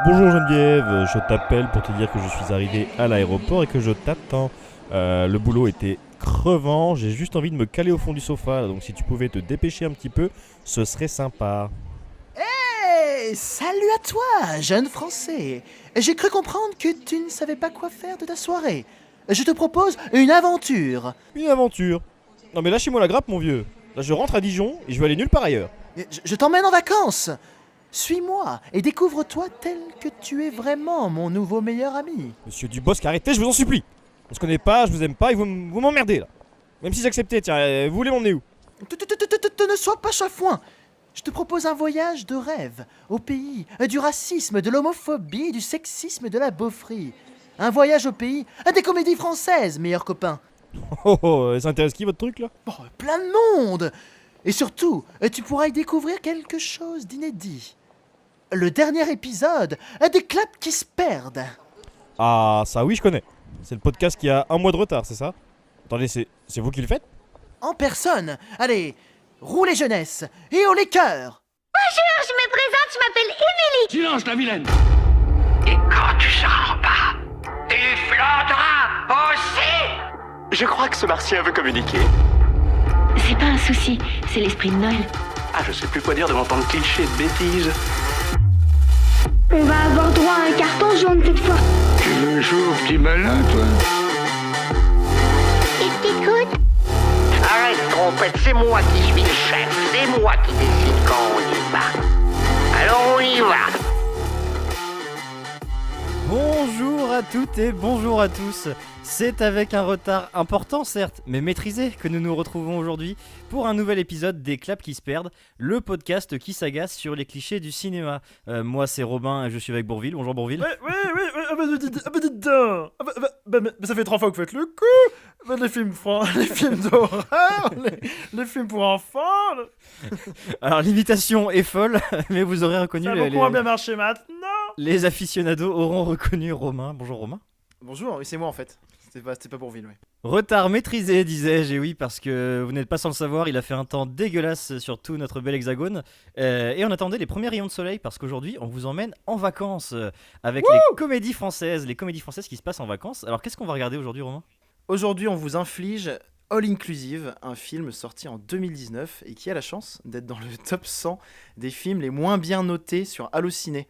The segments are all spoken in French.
Bonjour Geneviève, je t'appelle pour te dire que je suis arrivé à l'aéroport et que je t'attends. Le boulot était crevant, j'ai juste envie de me caler au fond du sofa, donc si tu pouvais te dépêcher un petit peu, ce serait sympa. Hey, salut à toi, jeune Français. J'ai cru comprendre que tu ne savais pas quoi faire de ta soirée. Je te propose une aventure. Une aventure. Non mais lâchez-moi la grappe mon vieux. Là je rentre à Dijon et je vais aller nulle part ailleurs. Je t'emmène en vacances. Suis-moi et découvre-toi tel que tu es vraiment mon nouveau meilleur ami. Monsieur Dubosc, arrêtez, je vous en supplie. On se connaît pas, je vous aime pas et vous m'emmerdez là. Même si j'acceptais, tiens, vous voulez m'emmener où? Ne sois pas chafouin. Je te propose un voyage de rêve au pays du racisme, de l'homophobie, du sexisme, de la beaufrie. Un voyage au pays des comédies françaises, meilleur copain. Ça intéresse qui votre truc là? Oh, plein de monde. Et surtout, tu pourras y découvrir quelque chose d'inédit. Le dernier épisode des claps qui se perdent. Ah ça oui je connais. C'est le podcast qui a un mois de retard, c'est ça? Attendez, c'est vous qui le faites? En personne. Allez, roulez jeunesse et haut les cœurs. Je me présente, je m'appelle Émilie. Silence, la vilaine! Et quand tu seras en bas, tu flotteras aussi. Je crois que ce martien veut communiquer. C'est pas un souci, c'est l'esprit de Noël. Ah, je sais plus quoi dire devant tant de clichés de bêtises. On va avoir droit à un carton jaune cette fois. Tu veux jouer au petit malin, toi? Et t'écoutes? Arrête, trompette, c'est moi qui suis le chef. C'est moi qui décide quand on y va. Alors on y va. Bonjour à toutes et bonjour à tous. C'est avec un retard important certes, mais maîtrisé que nous nous retrouvons aujourd'hui pour un nouvel épisode des Claps qui se perdent, le podcast qui s'agace sur les clichés du cinéma. Moi c'est Robin et je suis avec Bourville. Bonjour Bourville. Oui, dites donc. Mais ça fait 3 fois que vous faites le coup. Les films les films d'horreur, les films pour enfants. Alors l'imitation est folle, mais vous aurez reconnu Ça va beaucoup moins bien marcher maintenant. les aficionados auront reconnu Romain. Bonjour Romain. Bonjour, oui, c'est moi en fait. C'était pas pour Ville, oui. Retard maîtrisé, disais-je, et oui, parce que vous n'êtes pas sans le savoir, il a fait un temps dégueulasse sur tout notre bel hexagone. Et on attendait les premiers rayons de soleil, parce qu'aujourd'hui, on vous emmène en vacances avec les comédies françaises qui se passent en vacances. Alors, qu'est-ce qu'on va regarder aujourd'hui, Romain ? Aujourd'hui, on vous inflige All Inclusive, un film sorti en 2019 et qui a la chance d'être dans le top 100 des films les moins bien notés sur Allociné.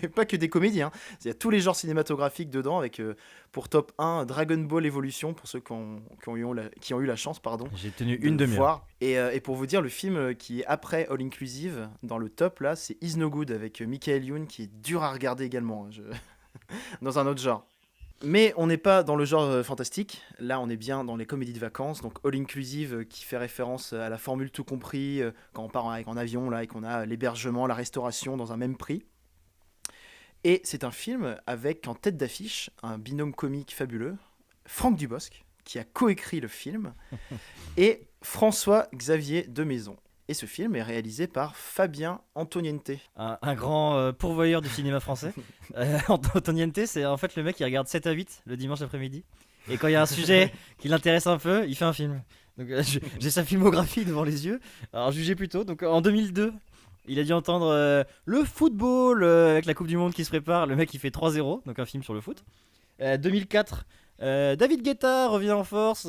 Et pas que des comédies, hein. Il y a tous les genres cinématographiques dedans, avec pour top 1 Dragon Ball Evolution, pour ceux qui ont eu la chance, J'ai tenu de une le demi-heure. voir. Et pour vous dire, le film qui est après All Inclusive, dans le top là, c'est Is No Good avec Michael Youn, qui est dur à regarder également, dans un autre genre. Mais on n'est pas dans le genre fantastique, là on est bien dans les comédies de vacances, donc All Inclusive qui fait référence à la formule tout compris, quand on part en avion là, et qu'on a l'hébergement, la restauration dans un même prix. Et c'est un film avec en tête d'affiche un binôme comique fabuleux, Franck Dubosc, qui a coécrit le film, et François-Xavier Demaison. Et ce film est réalisé par Fabien Antoniente. Un grand pourvoyeur du cinéma français. Antoniente, c'est en fait le mec qui regarde 7 à 8 le dimanche après-midi. Et quand il y a un sujet qui l'intéresse un peu, il fait un film. Donc j'ai sa filmographie devant les yeux. Alors jugez plutôt. Donc en 2002, il a dû entendre le football avec la Coupe du Monde qui se prépare. Le mec il fait 3-0, donc un film sur le foot. 2004, David Guetta revient en force.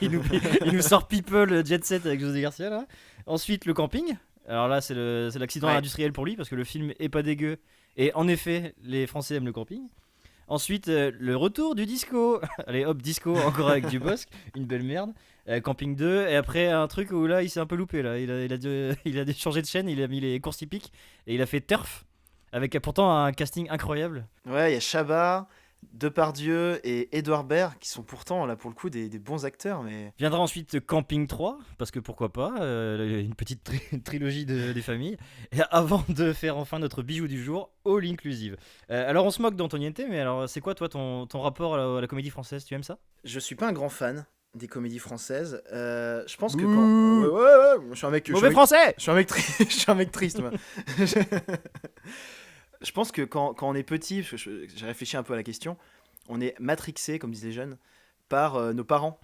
il nous sort People Jet Set avec José Garcia là. Ensuite le camping. Alors là c'est l'accident industriel pour lui parce que le film est pas dégueu. Et en effet les Français aiment le camping. Ensuite le retour du disco. Allez hop disco encore avec Dubosc. Une belle merde. Camping 2. Et après un truc où là il s'est un peu loupé là. Il a changé de chaîne. Il a mis les courses hippiques. Et il a fait Turf. Avec pourtant un casting incroyable. Ouais, il y a Chabat, Depardieu et Édouard Baird qui sont pourtant là pour le coup des bons acteurs, mais Viendra ensuite Camping 3, parce que pourquoi pas, une petite trilogie des familles. Et avant de faire enfin notre bijou du jour, All Inclusive. Alors on se moque d'Antoniente, mais alors c'est quoi toi ton rapport à la comédie française? Tu aimes ça? je suis pas un grand fan des comédies françaises. Je pense que quand ouais, je suis un mec Français. je suis un mec je suis un mec triste moi. Je pense que quand on est petit, parce que j'ai réfléchi un peu à la question, on est matrixé, comme disent les jeunes, par nos parents.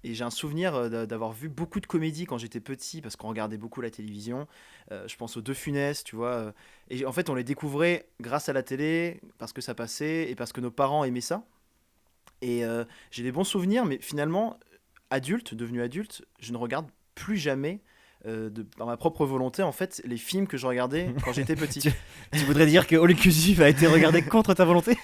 Et j'ai un souvenir d'avoir vu beaucoup de comédies quand j'étais petit, parce qu'on regardait beaucoup la télévision. Je pense aux Deux Funès, tu vois. Et en fait, on les découvrait grâce à la télé, parce que ça passait, et parce que nos parents aimaient ça. Et j'ai des bons souvenirs, mais finalement, devenu adulte, je ne regarde plus jamais, par ma propre volonté, en fait, les films que je regardais quand j'étais petit. Tu voudrais dire que All Inclusive a été regardé contre ta volonté?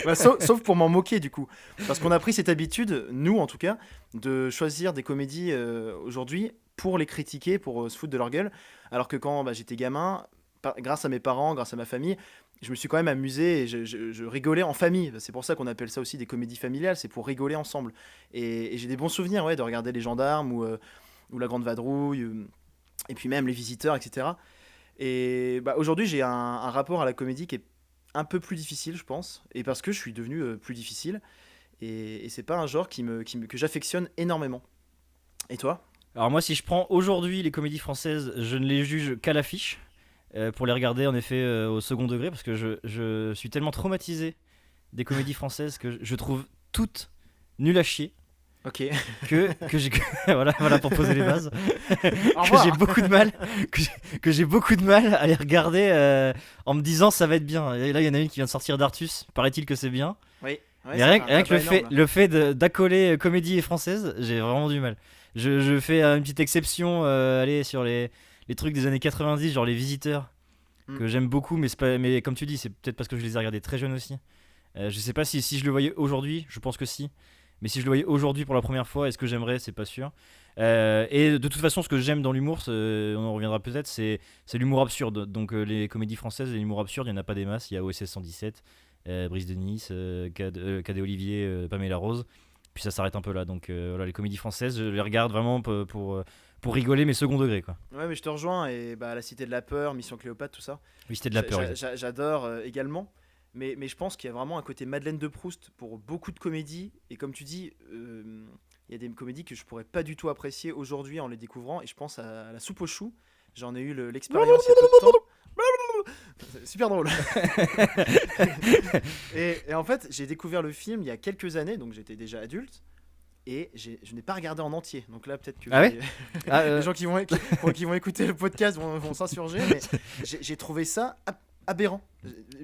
Bah, sauf pour m'en moquer, du coup. Parce qu'on a pris cette habitude, nous en tout cas, de choisir des comédies aujourd'hui pour les critiquer, pour se foutre de leur gueule. Alors que quand j'étais gamin, grâce à mes parents, grâce à ma famille, je me suis quand même amusé et je rigolais en famille. C'est pour ça qu'on appelle ça aussi des comédies familiales, c'est pour rigoler ensemble. Et j'ai des bons souvenirs, ouais, de regarder Les Gendarmes ou La Grande Vadrouille, et puis même Les Visiteurs, etc. Et aujourd'hui, j'ai un rapport à la comédie qui est un peu plus difficile, je pense, et parce que je suis devenu plus difficile. Et c'est pas un genre que j'affectionne énormément. Et toi ? Alors moi, si je prends aujourd'hui les comédies françaises, je ne les juge qu'à l'affiche, pour les regarder en effet au second degré, parce que je suis tellement traumatisé des comédies françaises que je trouve toutes nulles à chier. Ok. que j'ai voilà pour poser les bases. Au revoir. que j'ai beaucoup de mal à les regarder en me disant ça va être bien. Et là il y en a une qui vient de sortir d'Artus, paraît-il que c'est bien. Oui. Ouais, Mais rien que le fait d'accoler comédie française, j'ai vraiment du mal. Je fais une petite exception, allez, sur les trucs des années 90, genre Les Visiteurs, que j'aime beaucoup, mais comme tu dis, c'est peut-être parce que je les ai regardés très jeunes aussi. Je sais pas si je le voyais aujourd'hui, je pense que si. Mais si je le voyais aujourd'hui pour la première fois, est-ce que j'aimerais ? C'est pas sûr. Et de toute façon, ce que j'aime dans l'humour, on en reviendra peut-être, c'est l'humour absurde. Donc les comédies françaises, l'humour absurde, il n'y en a pas des masses. Il y a OSS 117, Brice de Nice, Cadet Olivier, Pamela Rose. Puis ça s'arrête un peu là. Donc voilà, les comédies françaises, je les regarde vraiment pour rigoler, mais second degré, quoi. Ouais, mais je te rejoins. Et La Cité de la Peur, Mission Cléopâtre, tout ça. Oui, c'était de la peur. J'adore également. Mais je pense qu'il y a vraiment un côté Madeleine de Proust pour beaucoup de comédies. Et comme tu dis, il y a des comédies que je pourrais pas du tout apprécier aujourd'hui en les découvrant. Et je pense à La Soupe aux choux. J'en ai eu l'expérience il y a peu de temps. C'est super drôle. et en fait, j'ai découvert le film il y a quelques années, donc j'étais déjà adulte. Et je n'ai pas regardé en entier. Donc là, peut-être que les gens qui vont écouter le podcast vont s'insurger. Mais j'ai trouvé ça aberrant,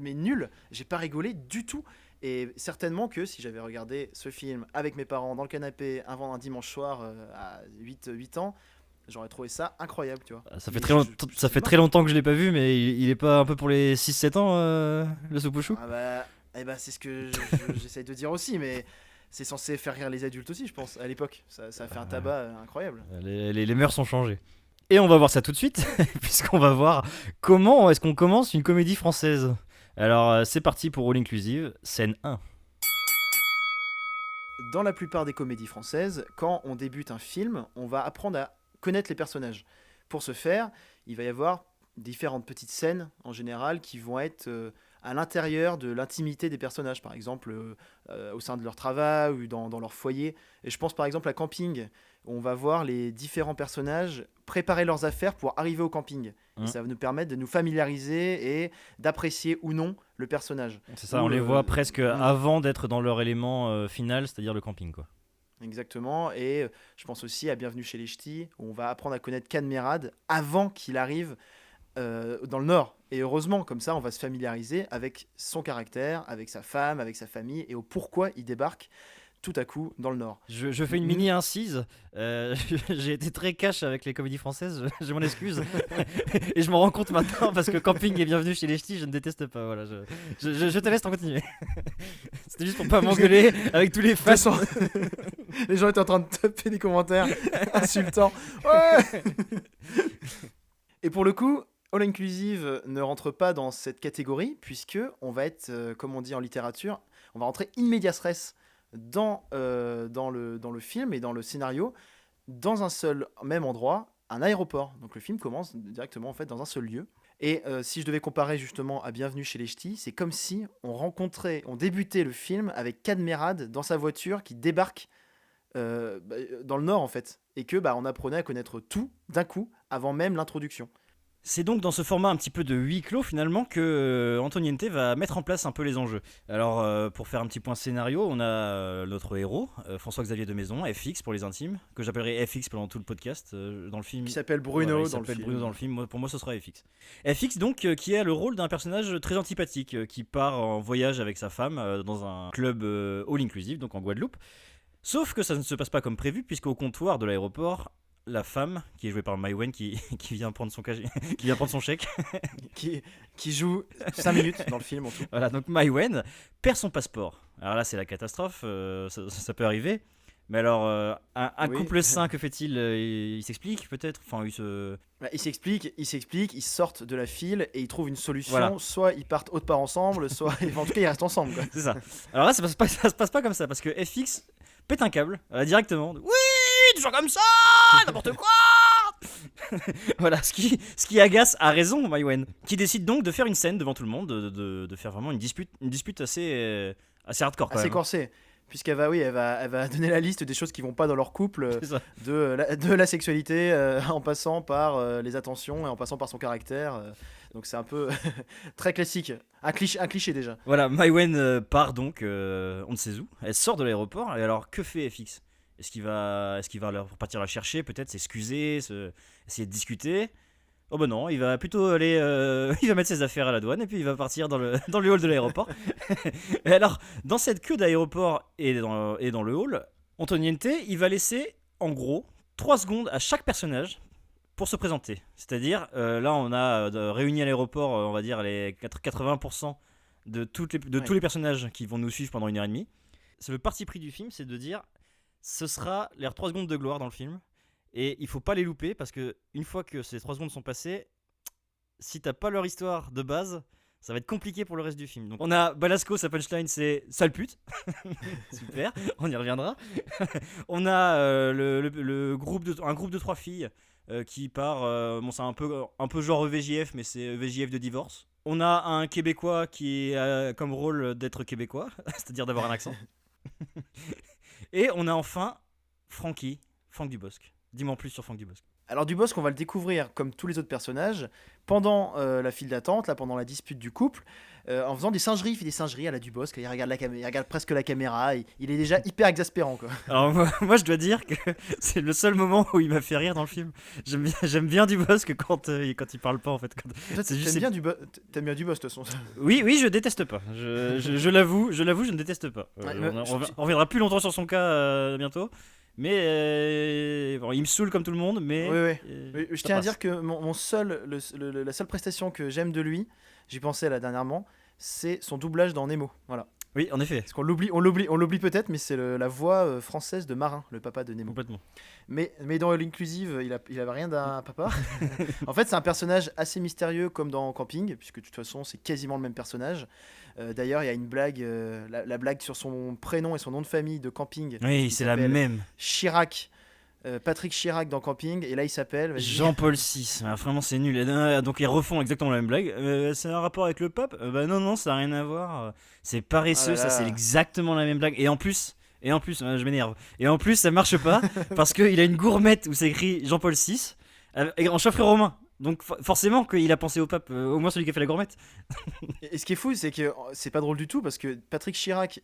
mais nul. J'ai pas rigolé du tout. Et certainement que si j'avais regardé ce film avec mes parents dans le canapé un dimanche soir à 8 ans, j'aurais trouvé ça incroyable, tu vois. Ça fait très longtemps que je l'ai pas vu, mais il est pas un peu pour les 6-7 ans, le Soupe aux choux ? C'est ce que j'essaye de dire aussi, mais c'est censé faire rire les adultes aussi, je pense, à l'époque. Ça a fait un tabac incroyable. Les mœurs sont changées. Et on va voir ça tout de suite, puisqu'on va voir comment est-ce qu'on commence une comédie française. Alors c'est parti pour All Inclusive, scène 1. Dans la plupart des comédies françaises, quand on débute un film, on va apprendre à connaître les personnages. Pour ce faire, il va y avoir différentes petites scènes, en général, qui vont être à l'intérieur de l'intimité des personnages, par exemple au sein de leur travail ou dans leur foyer. Et je pense par exemple à Camping, où on va voir les différents personnages préparer leurs affaires pour arriver au camping. Et ça va nous permettre de nous familiariser et d'apprécier ou non le personnage. C'est ça, on les voit presque avant d'être dans leur élément final, c'est-à-dire le camping, quoi. Exactement, et je pense aussi à Bienvenue chez les Ch'tis, où on va apprendre à connaître Cadmerade avant qu'il arrive dans le Nord. Et heureusement, comme ça, on va se familiariser avec son caractère, avec sa femme, avec sa famille, et au pourquoi il débarque tout à coup dans le Nord. Je fais une mini incise. J'ai été très cash avec les comédies françaises, je m'en excuse. Et je m'en rends compte maintenant parce que Camping et Bienvenue chez les Ch'tis, je ne déteste pas. Voilà, je te laisse t'en continuer. C'était juste pour pas m'engueuler avec tous les fans. Les gens étaient en train de taper des commentaires insultants. Ouais. Et pour le coup, All Inclusive ne rentre pas dans cette catégorie puisque on va être, comme on dit en littérature, on va rentrer in medias res dans le film et dans le scénario, dans un seul même endroit, un aéroport. Donc le film commence directement en fait dans un seul lieu. Et si je devais comparer justement à Bienvenue chez les Ch'tis, c'est comme si on débutait le film avec Cadmerade dans sa voiture qui débarque dans le Nord en fait, et que on apprenait à connaître tout d'un coup avant même l'introduction. C'est donc dans ce format un petit peu de huis clos finalement que Antoniente va mettre en place un peu les enjeux. Alors pour faire un petit point scénario, on a notre héros, François-Xavier de Maison, FX pour les intimes, que j'appellerai FX pendant tout le podcast dans le film. Qui s'appelle Bruno Voilà, il dans le s'appelle film. Bruno dans le film, pour moi ce sera FX. FX donc qui a le rôle d'un personnage très antipathique, qui part en voyage avec sa femme dans un club all inclusive, donc en Guadeloupe. Sauf que ça ne se passe pas comme prévu, puisqu'au comptoir de l'aéroport, la femme, qui est jouée par Maïwen, qui vient prendre son qui vient prendre son chèque. qui joue 5 minutes dans le film en tout. Voilà, donc Maïwen perd son passeport. Alors là, c'est la catastrophe, ça peut arriver. Mais alors, un Oui. couple sain, que fait-il il s'explique peut-être. Enfin, Il s'explique, ils sortent de la file et ils trouvent une solution. Voilà. Soit ils partent autre part ensemble, soit en tout cas ils restent ensemble. Quoi. C'est ça. Alors là, ça se passe pas comme ça, parce que FX pète un câble directement. Oui, toujours comme ça, n'importe quoi. Voilà, ce qui agace à raison Maïwen, qui décide donc de faire une scène devant tout le monde, de faire vraiment une dispute assez hardcore quand Assez même. corsé. Puisqu'elle va, elle va donner la liste des choses qui vont pas dans leur couple, C'est ça. de la sexualité, en passant par les attentions et en passant par son caractère. Donc c'est un peu très classique, un cliché déjà. Voilà, Maïwen part donc, on ne sait où. Elle sort de l'aéroport, et alors que fait FX ? Est-ce qu'il va partir la chercher, peut-être s'excuser, essayer de discuter ? Oh bah non, il va plutôt aller, il va mettre ses affaires à la douane et puis il va partir dans le hall de l'aéroport. Et alors, dans cette queue d'aéroport et dans le hall, Antoniente, il va laisser en gros 3 secondes à chaque personnage pour se présenter. C'est-à-dire, là on a réuni à l'aéroport, on va dire les 80% de tous les personnages qui vont nous suivre pendant 1h30. C'est le parti pris du film, c'est de dire, ce sera les 3 secondes de gloire dans le film. Et il faut pas les louper, parce que une fois que ces 3 secondes sont passées, si t'as pas leur histoire de base, ça va être compliqué pour le reste du film. Donc on a Balasco, sa punchline c'est sale pute. Super, on y reviendra. On a un groupe de 3 filles qui part, bon c'est un peu genre EVJF, mais c'est EVJF de divorce. On a un Québécois qui a comme rôle d'être québécois, c'est-à-dire d'avoir un accent. Et on a enfin Franck Dubosc. Dis-moi en plus sur Franck Dubosc. Alors Dubosc, on va le découvrir comme tous les autres personnages pendant la file d'attente, là pendant la dispute du couple, en faisant des singeries. Il fait des singeries à la Dubosc. Il regarde presque la caméra. Il est déjà hyper exaspérant quoi. Alors moi je dois dire que c'est le seul moment où il m'a fait rire dans le film. J'aime bien Dubosc quand il parle pas en fait. T'aimes bien Dubosc de toute façon. Oui, je déteste pas. Je l'avoue, je ne déteste pas. Ouais, on reviendra plus longtemps sur son cas bientôt. Mais bon, il me saoule comme tout le monde. Mais Oui. Je tiens à dire que la seule prestation que j'aime de lui, j'y pensais là dernièrement, c'est son doublage dans Nemo. Voilà. Oui, en effet. Parce qu'on l'oublie peut-être, mais c'est la voix française de Marin, le papa de Nemo. Complètement. Mais dans All Inclusive, il avait rien d'un papa. En fait, c'est un personnage assez mystérieux comme dans Camping, puisque de toute façon, c'est quasiment le même personnage. D'ailleurs, il y a une blague, la blague sur son prénom et son nom de famille de Camping. Oui, c'est la même. Chirac. Patrick Chirac dans Camping, et là il s'appelle Jean-Paul VI. Vraiment c'est nul. Donc ils refont exactement la même blague. C'est un rapport avec le pape Bah non, ça n'a rien à voir. C'est paresseux, Oh là là. ça c'est exactement la même blague. Et en plus, je m'énerve. Et en plus ça marche pas parce qu'il a une gourmette où c'est écrit Jean-Paul VI en chaffré romain. Donc forcément qu'il a pensé au pape, au moins celui qui a fait la gourmette. Et ce qui est fou, c'est que c'est pas drôle du tout, parce que Patrick Chirac,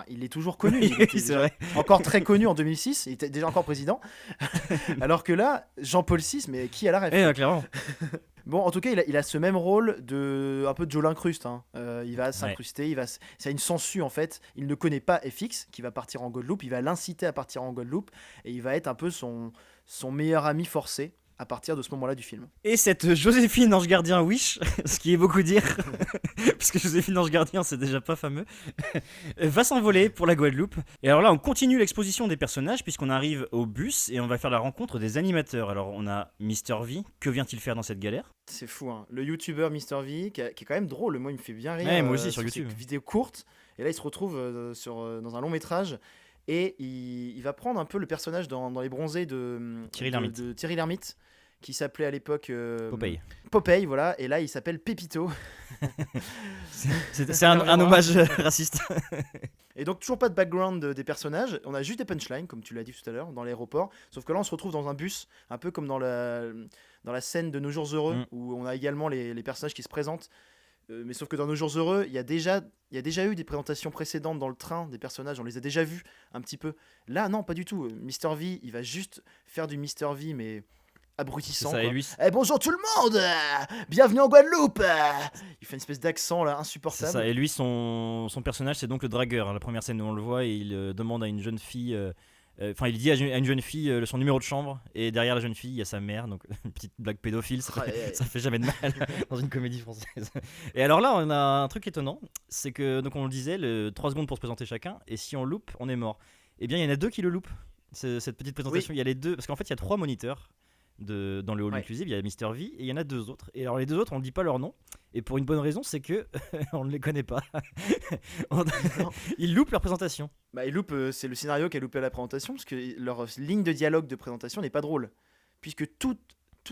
il est toujours connu. Il était C'est vrai. encore très connu en 2006. Il était déjà encore président. Alors que là, Jean-Paul VI, mais qui a la ref Clairement. Bon, en tout cas, il a ce même rôle un peu de Joe l'incruste. Hein. Il va s'incruster, c'est une sangsue en fait. Il ne connaît pas FX, qui va partir en Guadeloupe. Il va l'inciter à partir en Guadeloupe, et il va être un peu son meilleur ami forcé à partir de ce moment-là du film. Et cette Joséphine Ange Gardien Wish, ce qui est beaucoup dire, parce que Joséphine Ange Gardien c'est déjà pas fameux, va s'envoler pour la Guadeloupe. Et alors là on continue l'exposition des personnages puisqu'on arrive au bus et on va faire la rencontre des animateurs. Alors on a Mr V, que vient-il faire dans cette galère ? C'est fou, hein. Le youtubeur Mr V, qui est quand même drôle, moi il me fait bien rire. Ouais, moi aussi sur ses YouTube. vidéos courtes, et là il se retrouve dans un long métrage. Et il va prendre un peu le personnage dans Les Bronzés de Thierry Lhermitte, qui s'appelait à l'époque Popeye, voilà. Et là, il s'appelle Pépito. C'est un hommage raciste. Et donc, toujours pas de background des personnages. On a juste des punchlines, comme tu l'as dit tout à l'heure, dans l'aéroport. Sauf que là, on se retrouve dans un bus, un peu comme dans dans la scène de Nos Jours Heureux, Mm. où on a également les personnages qui se présentent. Mais sauf que dans Nos Jours Heureux, il y a déjà eu des présentations précédentes dans le train des personnages, on les a déjà vus un petit peu. Là, non, pas du tout. Mr. V, il va juste faire du Mr. V, mais C'est abrutissant. ça, et quoi. lui, Eh, bonjour tout le monde, bienvenue en Guadeloupe. Il fait une espèce d'accent là c'est insupportable. ça. Et lui, son personnage, c'est donc le dragueur. La première scène où on le voit, et il demande à une jeune fille. Enfin, il dit à une jeune fille son numéro de chambre, et derrière la jeune fille, il y a sa mère. Donc, une petite blague pédophile, ça fait jamais de mal dans une comédie française. Et alors là, on a un truc étonnant, c'est que, donc on le disait, 3 secondes pour se présenter chacun, et si on loupe, on est mort. Eh bien, il y en a 2 qui le loupent, cette petite présentation. Il y a les 2, parce qu'en fait, il y a 3 moniteurs. Dans le hall Ouais. inclusive, il y a Mr. V et il y en a 2 autres. Et alors les 2 autres, on ne dit pas leur nom. Et pour une bonne raison, c'est que on ne les connaît pas. On- Ils loupent leur présentation. Bah, il loupe, c'est le scénario qui a loupé à la présentation, parce que leur ligne de dialogue de présentation n'est pas drôle. Puisque tout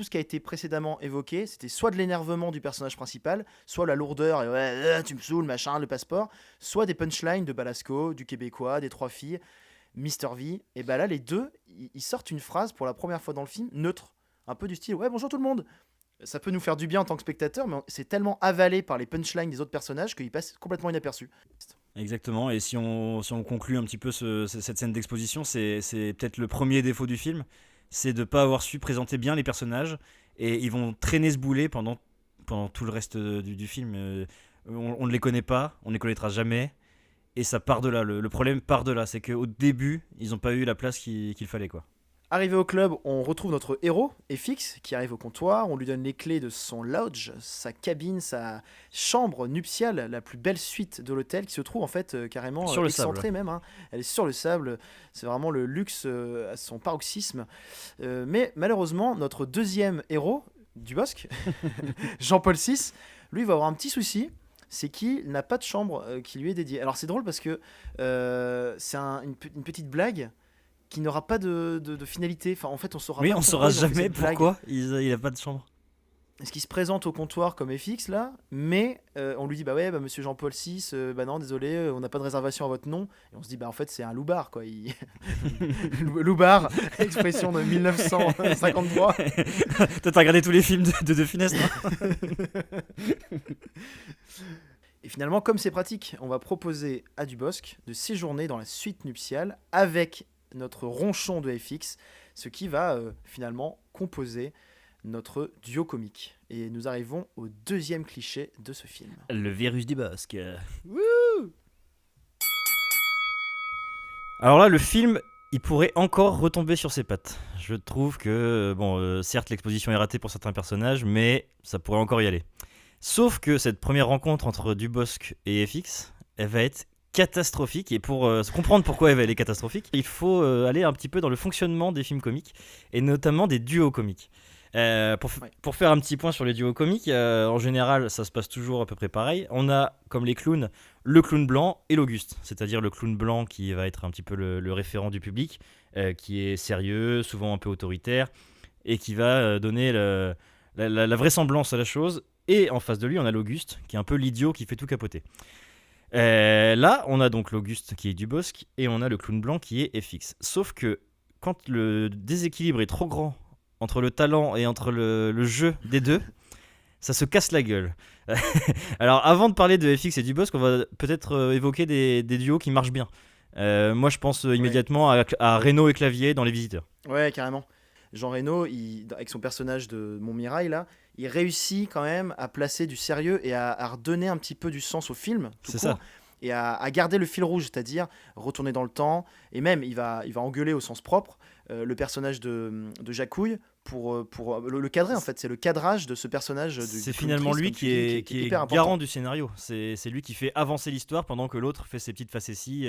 ce qui a été précédemment évoqué, c'était soit de l'énervement du personnage principal, soit la lourdeur, et ouais, tu me saoules, machin, le passeport, soit des punchlines de Balasco, du Québécois, des 3 filles, Mr. V. Et bah là, les deux, ils sortent une phrase pour la première fois dans le film, neutre. Un peu du style, ouais, bonjour tout le monde. Ça peut nous faire du bien en tant que spectateur, mais c'est tellement avalé par les punchlines des autres personnages qu'il passe complètement inaperçu. Exactement. Et si on conclut un petit peu cette scène d'exposition, c'est peut-être le premier défaut du film, c'est de ne pas avoir su présenter bien les personnages. Et ils vont traîner ce boulet pendant tout le reste du film. On ne les connaît pas, on ne les connaîtra jamais. Et ça part de là. Le problème part de là. C'est qu'au début, ils n'ont pas eu la place qu'il fallait, quoi. Arrivé au club, on retrouve notre héros, FX, qui arrive au comptoir. On lui donne les clés de son lodge, sa cabine, sa chambre nuptiale, la plus belle suite de l'hôtel, qui se trouve en fait carrément Sur le excentrée même. Hein. Elle est sur le sable. C'est vraiment le luxe à son paroxysme. Mais malheureusement, notre deuxième héros, Dubosc, Jean-Paul VI, lui va avoir un petit souci. C'est qu'il n'a pas de chambre qui lui est dédiée. Alors c'est drôle parce que c'est une petite blague qui n'aura pas de finalité. Enfin, en fait, on saura Oui, pas on pourquoi saura ils ont fait jamais cette blague. pourquoi il a pas de chambre. Est-ce qu'il se présente au comptoir comme FX là, mais on lui dit bah ouais, bah monsieur Jean-Paul VI, bah non, désolé, on n'a pas de réservation à votre nom. Et on se dit bah en fait c'est un loupard quoi. Loupard, expression de 1953. Toi, t'as regardé tous les films de Funès, non? Et finalement, comme c'est pratique, on va proposer à Dubosc de séjourner dans la suite nuptiale avec notre ronchon de FX, ce qui va finalement composer notre duo comique. Et nous arrivons au deuxième cliché de ce film. Le virus du Bosc. Alors là, le film, il pourrait encore retomber sur ses pattes. Je trouve que, certes, l'exposition est ratée pour certains personnages, mais ça pourrait encore y aller. Sauf que cette première rencontre entre Dubosc et FX, elle va être catastrophique. Et pour comprendre pourquoi elle est catastrophique, il faut aller un petit peu dans le fonctionnement des films comiques, et notamment des duos comiques. Pour faire un petit point sur les duos comiques, en général, ça se passe toujours à peu près pareil. On a, comme les clowns, le clown blanc et l'Auguste. C'est-à-dire le clown blanc qui va être un petit peu le référent du public, qui est sérieux, souvent un peu autoritaire, et qui va donner la vraisemblance à la chose. Et en face de lui, on a l'Auguste, qui est un peu l'idiot qui fait tout capoter. Là, on a donc l'Auguste qui est Dubosc, et on a le clown blanc qui est FX. Sauf que quand le déséquilibre est trop grand entre le talent et entre le jeu des deux, ça se casse la gueule. Alors avant de parler de FX et Dubosc, on va peut-être évoquer des duos qui marchent bien. Moi je pense immédiatement à Reno et Clavier dans Les Visiteurs. Ouais, carrément. Jean Reno, avec son personnage de Montmirail, là, il réussit quand même à placer du sérieux et à redonner un petit peu du sens au film. C'est ça. Et à garder le fil rouge, c'est-à-dire retourner dans le temps. Et même, il va engueuler au sens propre le personnage de Jacouille pour le cadrer, en fait. C'est le cadrage de ce personnage. C'est finalement lui qui est garant du scénario. C'est lui qui fait avancer l'histoire pendant que l'autre fait ses petites facéties.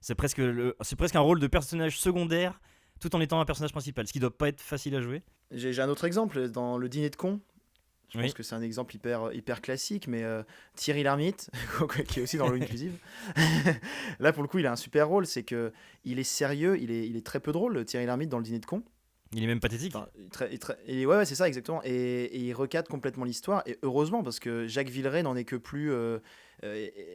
C'est presque un rôle de personnage secondaire tout en étant un personnage principal, ce qui doit pas être facile à jouer. J'ai un autre exemple dans Le Dîner de cons. Je Oui. pense que c'est un exemple hyper classique, mais Thierry Lhermitte, qui est aussi dans l'eau inclusive, là pour le coup il a un super rôle, c'est que il est sérieux, il est très peu drôle, Thierry Lhermitte dans Le Dîner de cons. Il est même pathétique. Enfin, et ouais, c'est ça exactement. Et il recadre complètement l'histoire. Et heureusement, parce que Jacques Villeray n'en est que plus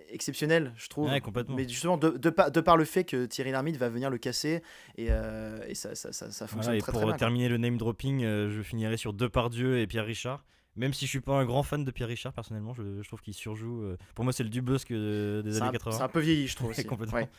exceptionnel, je trouve. Ouais, complètement. Mais justement, de par le fait que Thierry Lhermitte va venir le casser, et ça fonctionne Voilà, et très pour très bien. terminer le name dropping, je finirai sur Depardieu et Pierre Richard. Même si je suis pas un grand fan de Pierre Richard personnellement, je trouve qu'il surjoue. Pour moi, c'est le Dubosc des années 80. C'est un peu vieilli, je trouve aussi. Complètement. Ouais.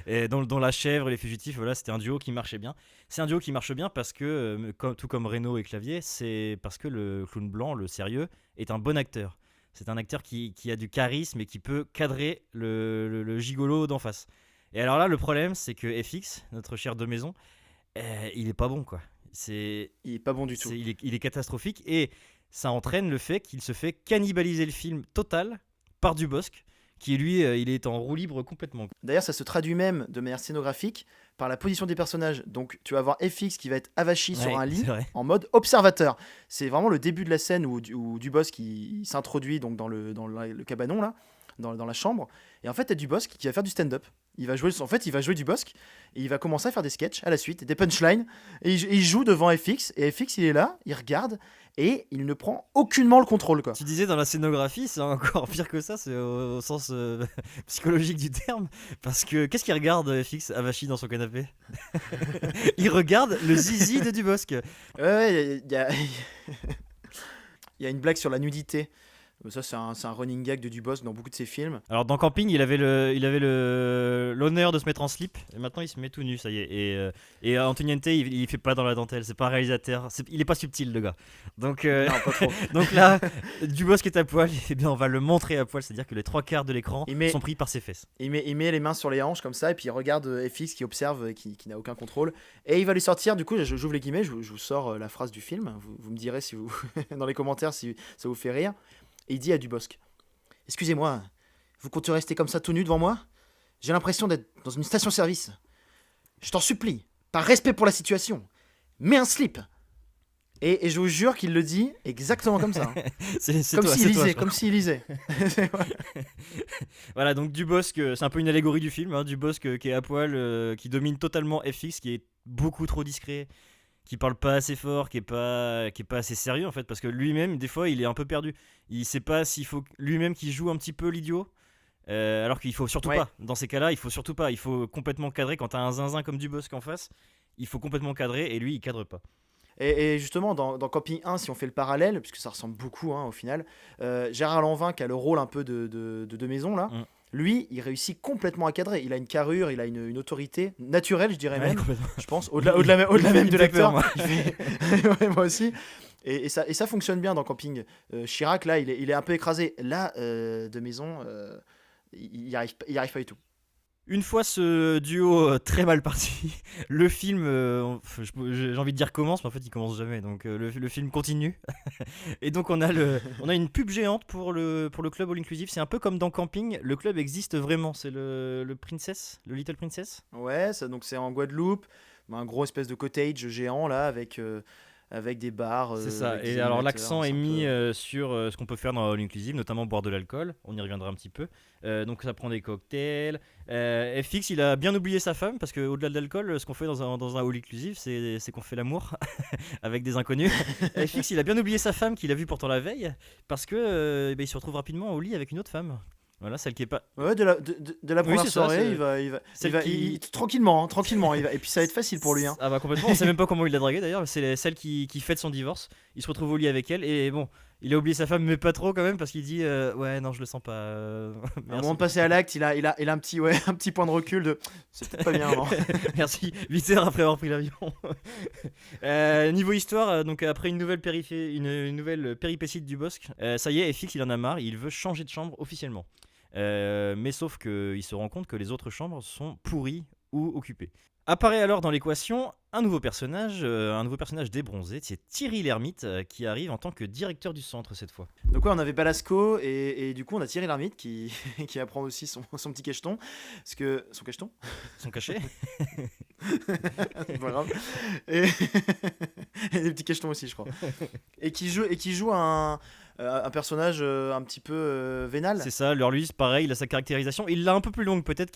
Et dans La Chèvre et Les Fugitifs, voilà, c'était un duo qui marchait bien. C'est un duo qui marche bien parce que, tout comme Reno et Clavier, c'est parce que le clown blanc, le sérieux, est un bon acteur. C'est un acteur qui a du charisme et qui peut cadrer le gigolo d'en face. Et alors là, le problème, c'est que FX, notre cher de maison, il est pas bon, quoi. Il est pas bon du tout. Il est catastrophique et ça entraîne le fait qu'il se fait cannibaliser le film total par Dubosc, qui lui, il est en roue libre complètement. D'ailleurs, ça se traduit même de manière scénographique par la position des personnages. Donc, tu vas avoir FX qui va être avachi sur un lit c'est vrai. en mode observateur. C'est vraiment le début de la scène où Dubosc il s'introduit donc dans le cabanon là, dans la chambre. Et en fait, t'as Dubosc qui va faire du stand-up. Il va jouer Dubosc et il va commencer à faire des sketchs à la suite, des punchlines. Et il joue devant FX. Et FX, il est là, il regarde et il ne prend aucunement le contrôle, quoi. Tu disais dans la scénographie, c'est encore pire que ça, c'est au sens psychologique du terme. Parce que qu'est-ce qu'il regarde FX avachi dans son canapé? Il regarde le zizi de Dubosc. Ouais, il y a une blague sur la nudité. Ça, c'est un running gag de Dubosc dans beaucoup de ses films. Alors dans Camping, il avait l'honneur de se mettre en slip, et maintenant il se met tout nu, ça y est. Et Antoniente, il fait pas dans la dentelle, c'est pas un réalisateur, il est pas subtil le gars. Donc, Non, pas trop. donc là, Dubosc est à poil, et bien on va le montrer à poil, c'est-à-dire que les 3/4 de l'écran sont pris par ses fesses. Il met les mains sur les hanches comme ça, et puis il regarde FX qui observe, qui n'a aucun contrôle. Et il va lui sortir, du coup, j'ouvre les guillemets, je vous sors la phrase du film, vous me direz si vous dans les commentaires si ça vous fait rire. Et il dit à Dubosc: excusez-moi, vous comptez rester comme ça tout nu devant moi? J'ai l'impression d'être dans une station-service. Je t'en supplie, par respect pour la situation, mets un slip. Et je vous jure qu'il le dit exactement comme ça. Comme s'il lisait. Voilà, donc Dubosc, c'est un peu une allégorie du film. Dubosc qui est à poil, qui domine totalement FX, qui est beaucoup trop discret, qui parle pas assez fort, qui est pas assez sérieux en fait, parce que lui-même des fois il est un peu perdu. Il sait pas s'il faut lui-même qu'il joue un petit peu l'idiot, alors qu'il faut surtout pas. Dans ces cas-là, il faut surtout pas. Il faut complètement cadrer quand t'as un zinzin comme Dubosc en face. Il faut complètement cadrer et lui il cadre pas. Et justement, dans Camping 1, si on fait le parallèle, puisque ça ressemble beaucoup au final, Gérard Lanvin qui a le rôle un peu de maison là. Lui, il réussit complètement à cadrer. Il a une carrure, il a une autorité naturelle, je dirais même. Je pense, au-delà même de l'acteur. Ouais, moi aussi. Et ça fonctionne bien dans Camping. Chirac, là, il est un peu écrasé. Là, de maison, il y arrive pas du tout. Une fois ce duo très mal parti, le film, j'ai envie de dire commence, mais en fait il commence jamais, donc le film continue. Et donc on a une pub géante pour le club All Inclusive. C'est un peu comme dans Camping, le club existe vraiment, c'est le Princess, le Little Princess. Ouais, donc c'est en Guadeloupe, un gros espèce de cottage géant là, avec des bars. C'est ça, et alors l'accent est mis sur ce qu'on peut faire dans All Inclusive, notamment boire de l'alcool, on y reviendra un petit peu. Donc ça prend des cocktails. FX, il a bien oublié sa femme, parce qu'au-delà de l'alcool, ce qu'on fait dans un All Inclusive, c'est qu'on fait l'amour avec des inconnus. FX, il a bien oublié sa femme qu'il a vue pourtant la veille, parce que il se retrouve rapidement au lit avec une autre femme. Voilà, celle qui est pas. Ouais, de la première soirée, il va tranquillement, il va, et puis ça va être facile pour lui. Ah bah complètement, on sait même pas comment il l'a draguée d'ailleurs. C'est celle qui fête son divorce. Il se retrouve au lit avec elle et bon, il a oublié sa femme, mais pas trop quand même, parce qu'il dit ouais non je le sens pas. Au moment de passer à l'acte, il a un petit point de recul de c'est peut-être pas bien. Non. Merci. 8 heures après avoir pris l'avion. Niveau histoire, donc après une nouvelle péripétie de Dubosc, ça y est, FX il en a marre, il veut changer de chambre officiellement. Mais sauf qu'il se rend compte que les autres chambres sont pourries ou occupées. Apparaît alors dans l'équation un nouveau personnage débronzé, c'est Thierry Lhermitte qui arrive en tant que directeur du centre cette fois. Donc ouais, on avait Balasco et du coup on a Thierry Lhermitte qui apprend aussi son petit cacheton. Parce que son cachet c'est pas grave. Et des petits cachetons aussi je crois. Et qui joue un un personnage un petit peu vénal. C'est ça, lui, c'est pareil, il a sa caractérisation. Il l'a un peu plus longue, peut-être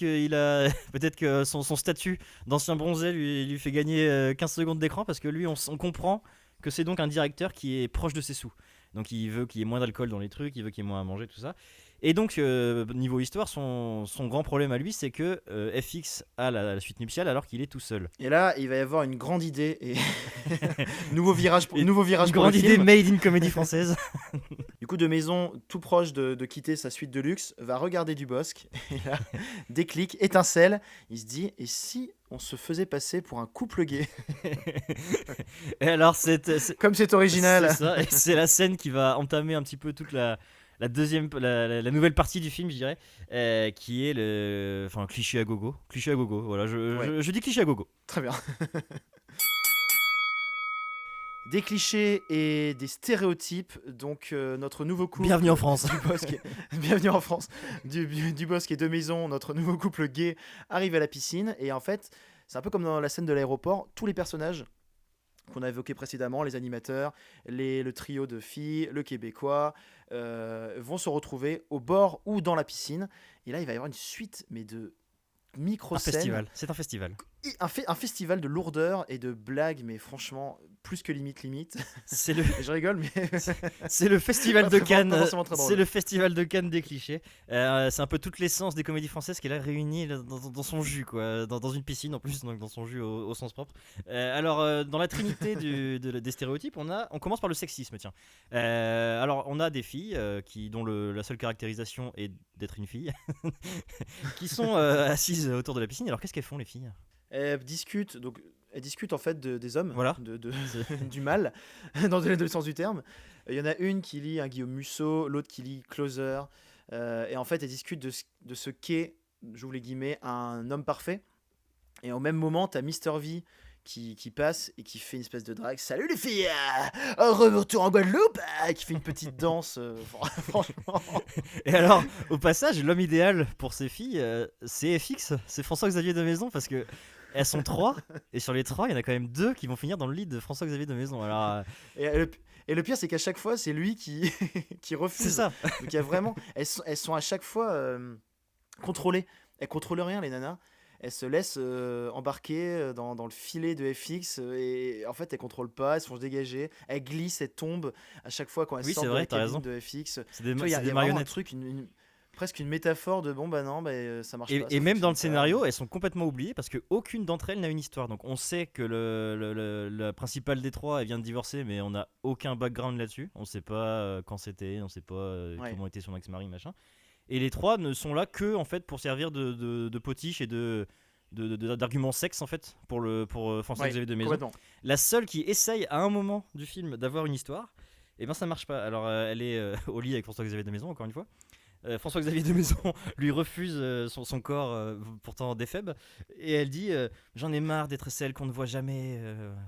peut-être que son statut d'ancien bronzé lui fait gagner 15 secondes d'écran, parce que lui, on comprend que c'est donc un directeur qui est proche de ses sous. Donc il veut qu'il y ait moins d'alcool dans les trucs, il veut qu'il y ait moins à manger, tout ça. Et donc, niveau histoire, son grand problème à lui, c'est que FX a la suite nuptiale alors qu'il est tout seul. Et là, il va y avoir une grande idée et nouveau virage pour Une le grande idée film. made in comédie française. Du coup, de Maison, tout proche de quitter sa suite de luxe, va regarder Dubosc. Et là, déclic, étincelle. Il se dit, et si on se faisait passer pour un couple gay? Et alors, Comme c'est original. c'est ça, et c'est la scène qui va entamer un petit peu toute la nouvelle partie du film, je dirais, qui est cliché à gogo. Cliché à gogo, voilà, je dis cliché à gogo. Très bien. Des clichés et des stéréotypes, donc notre nouveau couple. Bienvenue en France. Bienvenue en France. Dubosc et De Maison, notre nouveau couple gay, arrive à la piscine. Et en fait, c'est un peu comme dans la scène de l'aéroport, tous les personnages qu'on a évoqués précédemment, les animateurs, le trio de filles, le québécois, vont se retrouver au bord ou dans la piscine. Et là, il va y avoir une suite, mais de micro-scènes. Festival, c'est un festival. Un festival de lourdeur et de blagues, mais franchement, plus que limite. C'est le, Je rigole, mais c'est le festival Pas de très- Cannes. pas forcément très drôle. C'est le festival de Cannes des clichés. C'est un peu toute l'essence des comédies françaises qui est là réunie là, dans son jus, quoi, dans une piscine en plus, donc dans son jus au sens propre. Alors, dans la trinité des stéréotypes, on commence par le sexisme, tiens. Alors, on a des filles dont la seule caractérisation est d'être une fille, qui sont assises autour de la piscine. Alors, qu'est-ce qu'elles font, les filles? elles discutent en fait des hommes, Voilà. du mal, dans les deux sens du terme. Il y en a une qui lit un Guillaume Musso, l'autre qui lit Closer, et en fait elles discutent de ce qu'est, j'ouvre les guillemets, un homme parfait. Et au même moment, t'as Mr V qui passe et qui fait une espèce de drague. Salut les filles, retour en Guadeloupe, qui fait une petite danse. Franchement, Et alors, au passage, l'homme idéal pour ces filles, c'est FX, c'est François-Xavier de Maison, parce que elles sont 3, et sur les 3, il y en a quand même 2 qui vont finir dans le lit de François-Xavier de Maison. Alors, et le pire, c'est qu'à chaque fois, c'est lui qui refuse. c'est ça. Donc il y a vraiment, elles sont à chaque fois contrôlées. Elles contrôlent rien, les nanas. Elles se laissent embarquer dans le filet de FX et en fait elles contrôlent pas, elles se font dégager, elles glissent, elles tombent à chaque fois quand elles Oui, sortent c'est de vrai, la t'as cabine raison. de FX. C'est des, Tu vois, il y a c'est des vraiment un marionnettes. truc, presque une métaphore de bon bah non, ça marche pas. ça Et même dans le fonctionne pas. scénario, elles sont complètement oubliées parce qu'aucune d'entre elles n'a une histoire. Donc on sait que la principale des 3, elle vient de divorcer, mais on n'a aucun background là-dessus. On sait pas quand c'était, on sait pas Ouais. comment était son ex-mari, machin. Et les 3 ne sont là que en fait pour servir de potiche et d'arguments sexe en fait pour François-Xavier de Maison. Complètement. La seule qui essaye à un moment du film d'avoir une histoire, et ben ça marche pas. Alors elle est au lit avec François-Xavier de Maison, encore une fois. François-Xavier de Maison lui refuse son corps pourtant défaible, et elle dit j'en ai marre d'être celle qu'on ne voit jamais,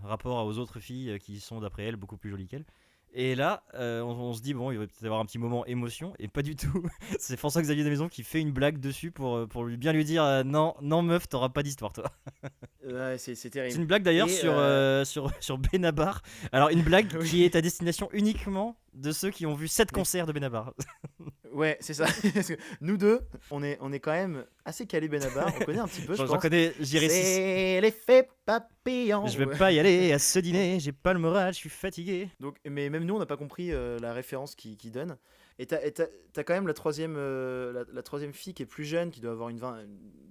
rapport aux autres filles qui sont d'après elle beaucoup plus jolies qu'elle. Et là on se dit bon, il va peut-être avoir un petit moment émotion, et pas du tout. C'est François-Xavier de Maison qui fait une blague dessus pour bien lui dire non meuf, t'auras pas d'histoire toi. Ouais, c'est C'est terrible. une blague d'ailleurs Et, sur Benabar. Alors une blague Oui. qui est à destination uniquement de ceux qui ont vu 7 concerts de Benabar. Ouais, c'est ça. Parce que nous deux, on est quand même assez calés Benabar. On connaît un petit peu, je J'en pense. connais, j'irai 6. C'est l'effet papillon. Je vais Ouais. pas y aller à ce dîner, j'ai pas le moral, je suis fatigué. Donc, mais même nous, on n'a pas compris la référence qu'il donne. Et t'as quand même la troisième fille qui est plus jeune, qui doit avoir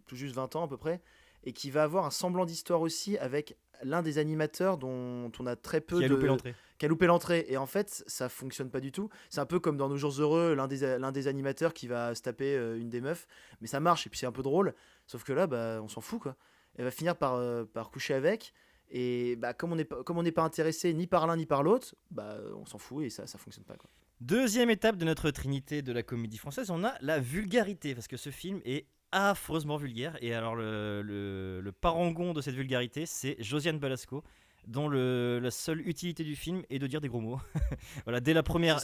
tout juste 20 ans à peu près, et qui va avoir un semblant d'histoire aussi avec l'un des animateurs dont on a très peu Qui a loupé l'entrée. qui a loupé l'entrée. Et en fait, ça fonctionne pas du tout. C'est un peu comme dans Nos Jours Heureux, l'un des animateurs qui va se taper une des meufs. Mais ça marche, et puis c'est un peu drôle. Sauf que là, bah, on s'en fout, quoi. Elle va finir par coucher avec. Et bah, comme on n'est pas intéressé ni par l'un ni par l'autre, bah, on s'en fout et ça fonctionne pas, quoi. Deuxième étape de notre trinité de la comédie française, on a la vulgarité, parce que ce film est affreusement vulgaire. Et alors le parangon de cette vulgarité, c'est Josiane Balasco, dont la seule utilité du film est de dire des gros mots. Voilà, dès la première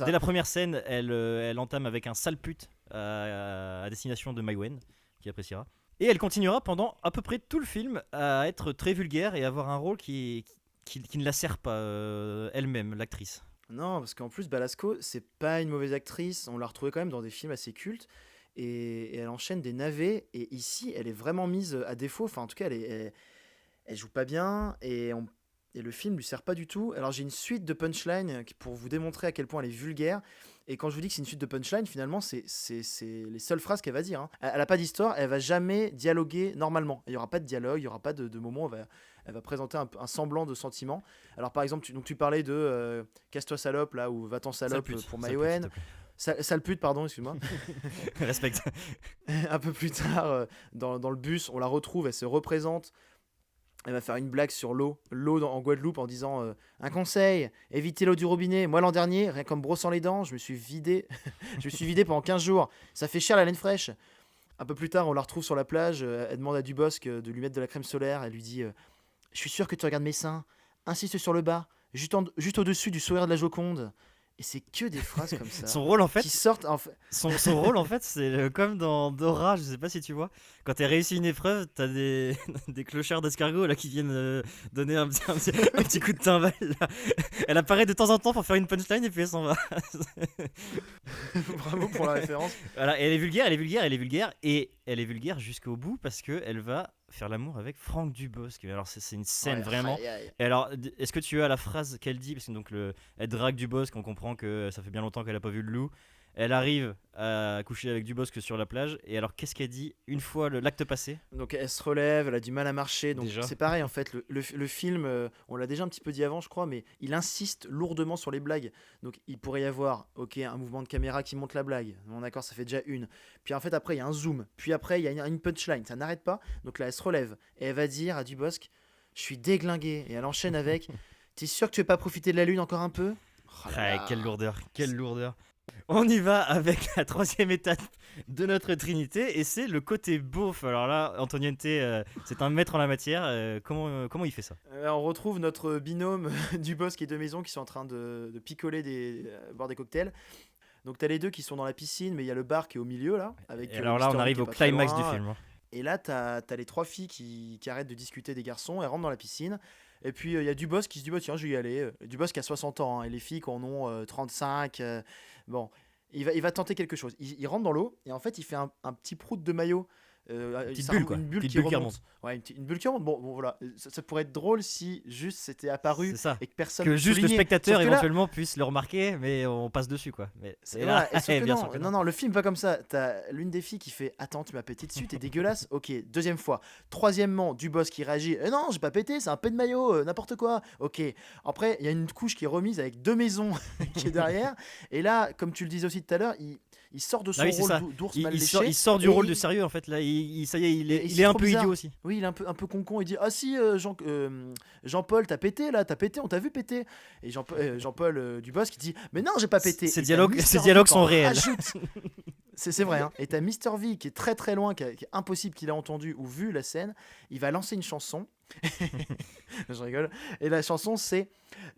scène, elle entame avec un sale pute à destination de Maïwen, qui appréciera. Et elle continuera pendant à peu près tout le film à être très vulgaire et avoir un rôle qui ne la sert pas elle-même, l'actrice. Non, parce qu'en plus, Balasco, c'est pas une mauvaise actrice. On l'a retrouvée quand même dans des films assez cultes. Et elle enchaîne des navets. Et ici, elle est vraiment mise à défaut. Enfin, en tout cas, elle joue pas bien. Et le film lui sert pas du tout. Alors, j'ai une suite de punchlines pour vous démontrer à quel point elle est vulgaire. Et quand je vous dis que c'est une suite de punchlines, finalement, c'est les seules phrases qu'elle va dire, hein. Elle a pas d'histoire. Elle va jamais dialoguer normalement. Il y aura pas de dialogue. Il y aura pas de moment où elle va présenter un semblant de sentiment. Alors, par exemple, tu parlais de Casse-toi salope, là, ou Va-t'en salope pour Maïwen. Sale pute, pardon, excuse-moi. Respecte. Un peu plus tard, dans le bus, on la retrouve, elle se représente. Elle va faire une blague sur l'eau en Guadeloupe en disant un conseil, évitez l'eau du robinet. Moi, l'an dernier, rien qu'en me brossant les dents, je me suis vidé pendant 15 jours. Ça fait cher la laine fraîche. Un peu plus tard, on la retrouve sur la plage. Elle demande à Dubosc de lui mettre de la crème solaire. Elle lui dit je suis sûr que tu regardes mes seins. Insiste sur le bas, juste au-dessus du sourire de la Joconde. Et c'est que des phrases comme ça. Son rôle en fait, qui sortent en fait. son rôle en fait, c'est comme dans Dora, je sais pas si tu vois. Quand t'as réussi une épreuve, t'as des clochards d'escargots là qui viennent donner un petit coup de timbale. Là. Elle apparaît de temps en temps pour faire une punchline et puis elle s'en va. Bravo pour la référence. Voilà, et elle est vulgaire et elle est vulgaire jusqu'au bout parce que elle va faire l'amour avec Franck Dubosc. Alors c'est une scène Ouais, vraiment. aïe, aïe. Et alors, est-ce que tu as la phrase qu'elle dit? Parce que donc elle drague Dubosc, on comprend que ça fait bien longtemps qu'elle a pas vu le loup. Elle arrive à coucher avec Dubosc sur la plage. Et alors, qu'est-ce qu'elle dit une fois l'acte passé? Donc elle se relève, elle a du mal à marcher. Donc Déjà. c'est pareil en fait. Le film, on l'a déjà un petit peu dit avant, je crois, mais il insiste lourdement sur les blagues. Donc il pourrait y avoir, ok, un mouvement de caméra qui monte la blague. Bon, d'accord, ça fait déjà une. Puis en fait après il y a un zoom. Puis après il y a une punchline. Ça n'arrête pas. Donc là elle se relève et elle va dire à Dubosc, je suis déglingué. Et elle enchaîne avec, t'es sûr que tu veux pas profiter de la lune encore un peu? Oh là Ouais, là. quelle lourdeur, quelle lourdeur. On y va avec la troisième étape de notre trinité et c'est le côté beauf. Alors là, Antoniente, c'est un maître en la matière. Comment il fait ça? On retrouve notre binôme Dubosc et de Maison qui sont en train de picoler boire des cocktails. Donc t'as les deux qui sont dans la piscine, mais il y a le bar qui est au milieu là. Avec, Et alors là, on Mr. V arrive qui est au pas très climax du loin. film. Hein. Et là, t'as les trois filles qui arrêtent de discuter des garçons, elles rentrent dans la piscine. Et puis il y a Dubosc qui se dit bah, tiens, je vais y aller. Dubosc a 60 ans, hein, et les filles qui en ont 35. Bon, il va tenter quelque chose. Il rentre dans l'eau et en fait, il fait un petit prout de maillot. Petite Ça bulle, remonte- quoi. Une bulle Petite qui bulle qui remonte. Ouais, une bulle qui remonte. Bon, voilà. Ça pourrait être drôle si juste c'était apparu C'est ça. et que personne Que juste le soulignait. spectateur Sauf que là, éventuellement puisse le remarquer, mais on passe dessus quoi. Mais c'est et voilà, là, et sauf que bien non, sûr que non, le film va comme ça. T'as l'une des filles qui fait attends, tu m'as pété dessus, t'es dégueulasse. Ok, deuxième fois. Troisièmement, Dubosc qui réagit non, j'ai pas pété, c'est un peu de maillot, n'importe quoi. Ok. Après, il y a une couche qui est remise avec deux maisons qui est derrière. Et là, comme tu le disais aussi tout à l'heure, il sort de son Ah oui, c'est ça. rôle d'ours mal léché. Il sort du et rôle de sérieux en fait. Là, ça y est, il c'est est un trop peu bizarre. idiot aussi. Oui, il est un peu con. Il dit ah si Jean-Paul, t'as pété là, on t'a vu péter. Et Jean-Paul Dubosc qui dit mais non, j'ai pas pété. Ces Et t'as dialogues Mr. V sont qui en réels. rajoute. C'est vrai, hein. Et t'as Mr. V qui est très très loin, qui est impossible qu'il ait entendu ou vu la scène. Il va lancer une chanson. Je rigole. Et la chanson c'est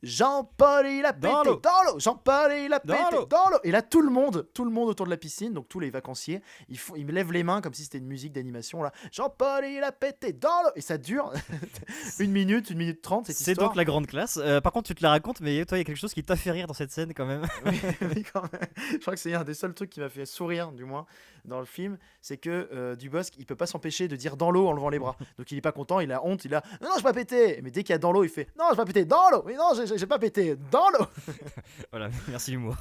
Jean-Paul il a pété Dans l'eau. dans l'eau. Jean-Paul il a Dans pété l'eau. dans l'eau. Et là tout le monde autour de la piscine, donc tous les vacanciers, ils me lèvent les mains comme si c'était une musique d'animation là. Jean-Paul il a pété dans l'eau. Et ça dure 1 minute 30 cette C'est histoire. donc la grande classe. Par contre, tu te la racontes, mais toi, il y a quelque chose qui t'a fait rire dans cette scène quand même. Oui, quand même. Je crois que c'est un des seuls trucs qui m'a fait sourire, du moins, dans le film. C'est que Dubosc, il peut pas s'empêcher de dire dans l'eau en levant les bras. Donc il est pas content, il a honte, il a non, j'ai pas pété. Mais dès qu'il y a dans l'eau, il fait non, j'ai pas pété dans l'eau. Mais non, j'ai pas pété dans l'eau. Voilà, merci l'humour.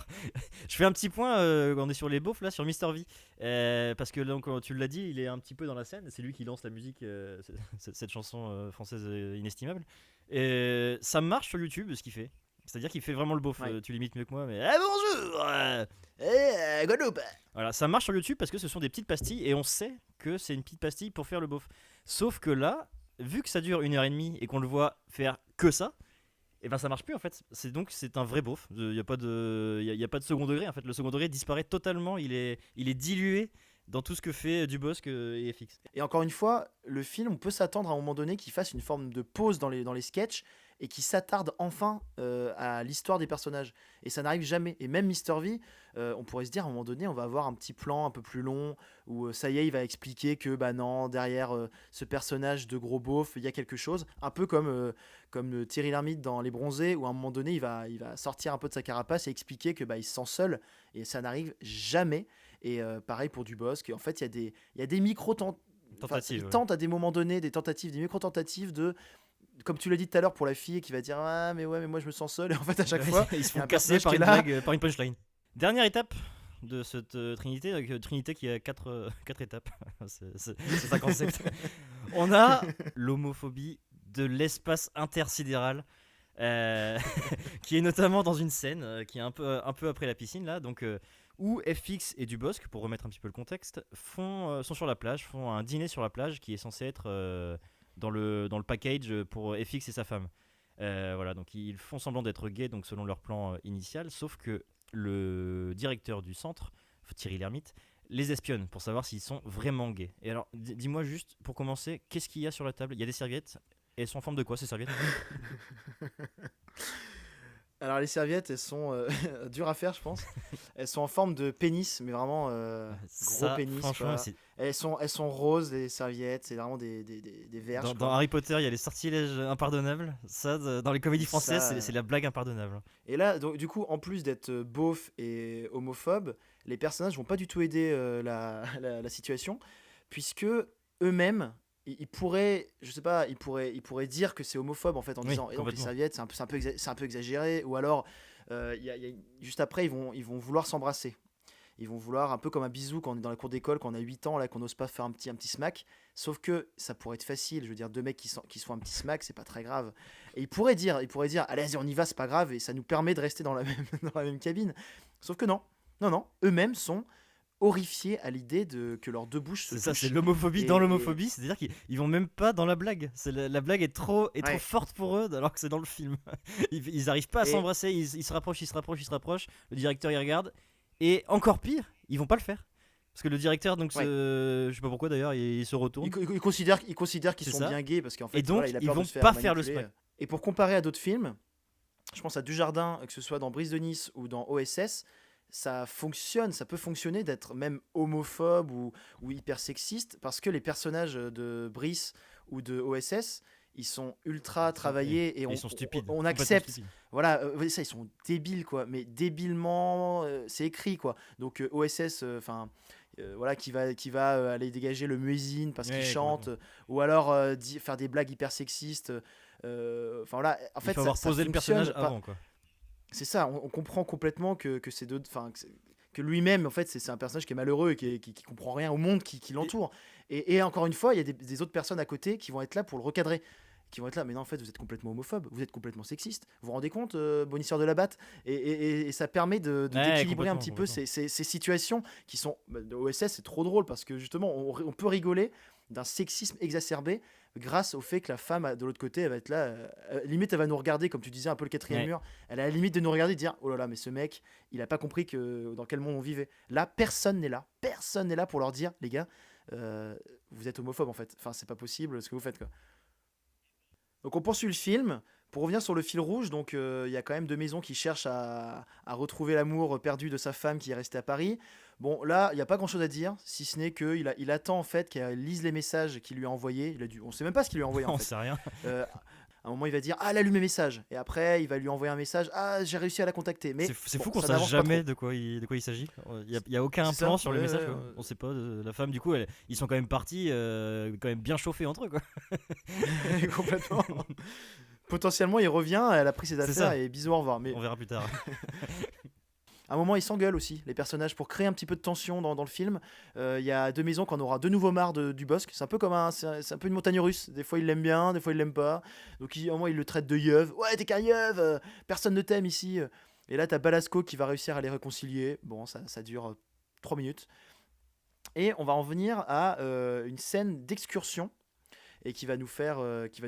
Je fais un petit point, on est sur les beaufs là, sur Mr. V. Parce que donc, tu l'as dit, il est un petit peu dans la scène. C'est lui qui lance la musique, cette chanson française inestimable. Et ça marche sur YouTube ce qu'il fait. C'est-à-dire qu'il fait vraiment le beauf. Ouais. Tu l'imites mieux que moi, mais bonjour Guadeloupe. Voilà, ça marche sur YouTube parce que ce sont des petites pastilles et on sait que c'est une petite pastille pour faire le beauf. Sauf que là, vu que ça dure 1h30 et qu'on le voit faire que ça, et ben ça marche plus en fait. C'est un vrai beauf. Il n'y a pas de second degré en fait. Le second degré disparaît totalement. Il est dilué dans tout ce que fait Dubosc et FX. Et encore une fois, le film, on peut s'attendre à un moment donné qu'il fasse une forme de pause dans les sketchs et qui s'attarde enfin à l'histoire des personnages. Et ça n'arrive jamais. Et même Mr. V, on pourrait se dire à un moment donné, on va avoir un petit plan un peu plus long où ça y est, il va expliquer que bah non, derrière ce personnage de gros beauf, il y a quelque chose. Un peu comme Thierry Lhermitte dans Les Bronzés, où à un moment donné, il va sortir un peu de sa carapace et expliquer que bah, il se sent seul. Et ça n'arrive jamais. Et pareil pour Dubosc. En fait, il y a des Tentative, il tente à des moments donnés des micro-tentatives de, comme tu l'as dit tout à l'heure pour la fille qui va dire ah mais ouais mais moi je me sens seul, et en fait à chaque fois ils se il y a font un casser personnage par qui est une là. blague, par une punchline. Dernière étape de cette Trinité, Trinité qui a 4 étapes. c'est ça concept. On a l'homophobie de l'espace intersidéral. Qui est notamment dans une scène qui est un peu après la piscine là, donc où FX et Dubosc, pour remettre un petit peu le contexte, sont sur la plage, font un dîner sur la plage qui est censé être dans le package pour FX et sa femme. Voilà, donc ils font semblant d'être gays, donc selon leur plan initial, sauf que le directeur du centre, Thierry Lhermitte, les espionne pour savoir s'ils sont vraiment gays. Et alors, dis-moi juste, pour commencer, qu'est-ce qu'il y a sur la table ? Il y a des serviettes. Et elles sont en forme de quoi, ces serviettes ? Alors les serviettes, elles sont dures à faire, je pense. Elles sont en forme de pénis, mais vraiment gros pénis. Franchement, elles sont roses, les serviettes. C'est vraiment des verges. Dans Harry Potter, il y a les sortilèges impardonnables. Ça, dans les comédies françaises, c'est la blague impardonnable. Et là, donc, du coup, en plus d'être beauf et homophobe, les personnages vont pas du tout aider la situation, puisque eux-mêmes, ils pourraient, je sais pas, ils pourraient dire que c'est homophobe en fait en disant et donc les serviettes c'est un peu exagéré, ou alors juste après ils vont vouloir s'embrasser. Ils vont vouloir un peu comme un bisou quand on est dans la cour d'école, quand on a 8 ans là, qu'on n'ose pas faire un petit smack, sauf que ça pourrait être facile, je veux dire deux mecs qui se font un petit smack, c'est pas très grave. Et ils pourraient dire allez vas-y on y va, c'est pas grave, et ça nous permet de rester dans la même cabine. Sauf que non, eux-mêmes sont horrifiés à l'idée que leurs deux bouches se touchent. C'est ça, c'est l'homophobie dans l'homophobie, c'est-à-dire qu'ils vont même pas dans la blague. La blague est trop forte pour eux, alors que c'est dans le film. Ils arrivent pas à s'embrasser, ils se rapprochent. Le directeur il regarde, et encore pire, ils vont pas le faire. Parce que le directeur, donc, je sais pas pourquoi d'ailleurs, il se retourne. Il considère qu'ils sont bien gays, parce qu'en fait, et donc, il a ils peur vont de se faire pas faire le manipuler. smack. Et pour comparer à d'autres films, je pense à Dujardin, que ce soit dans Brise de Nice ou dans OSS, ça peut fonctionner d'être même homophobe ou hyper sexiste, parce que les personnages de Brice ou de OSS, ils sont ultra travaillés et ils sont stupides. On accepte. Voilà, ça, ils sont débiles quoi, mais débilement, c'est écrit quoi. Donc OSS, voilà, qui va aller dégager le muezzin parce qu'il chante, ou alors faire des blagues hyper sexistes. Voilà, en fait, il faut avoir posé le personnage avant quoi. C'est ça, on comprend complètement que c'est que lui-même en fait c'est un personnage qui est malheureux et qui comprend rien au monde qui l'entoure. Et encore une fois, il y a des autres personnes à côté qui vont être là pour le recadrer, qui vont être là, mais non en fait vous êtes complètement homophobe, vous êtes complètement sexiste, vous vous rendez compte, bonisseur de la batte, et ça permet d'équilibrer un petit peu ces situations qui sont OSS. C'est trop drôle parce que justement on peut rigoler d'un sexisme exacerbé grâce au fait que la femme de l'autre côté elle va être là, limite elle va nous regarder comme tu disais un peu le quatrième mur, elle a la limite de nous regarder et de dire oh là là mais ce mec il a pas compris dans quel monde on vivait. Là personne n'est là pour leur dire les gars vous êtes homophobe en fait, enfin c'est pas possible ce que vous faites quoi. Donc on poursuit le film. Pour revenir sur le fil rouge, donc il y a quand même deux maisons qui cherchent à retrouver l'amour perdu de sa femme qui est restée à Paris. Bon, là, il n'y a pas grand-chose à dire, si ce n'est qu'il attend en fait qu'elle lise les messages qu'il lui a envoyés. On ne sait même pas ce qu'il lui a envoyé en fait. On sait rien. À un moment, il va dire ah, elle a lu mes messages. Et après, il va lui envoyer un message ah, j'ai réussi à la contacter. Mais c'est fou qu'on ne sache jamais de quoi il s'agit. Il n'y a aucun plan sur le message. On ne sait pas. La femme, du coup, ils sont quand même partis, quand même bien chauffés entre eux. Quoi. Complètement. Potentiellement, il revient, elle a pris ses affaires et bisous, au revoir. Mais on verra plus tard. À un moment, ils s'engueulent aussi, les personnages, pour créer un petit peu de tension dans le film. Il y a deux maisons qu'on aura de nouveau marre du Bosc. C'est un peu comme c'est un peu une montagne russe. Des fois, il l'aime bien, des fois, il l'aime pas. Donc, à un moment, il le traite de yeuve. Ouais, t'es qu'un yeuve, personne ne t'aime ici. Et là, t'as Balasco qui va réussir à les réconcilier. Bon, ça dure 3 minutes. Et on va en venir à une scène d'excursion et qui va nous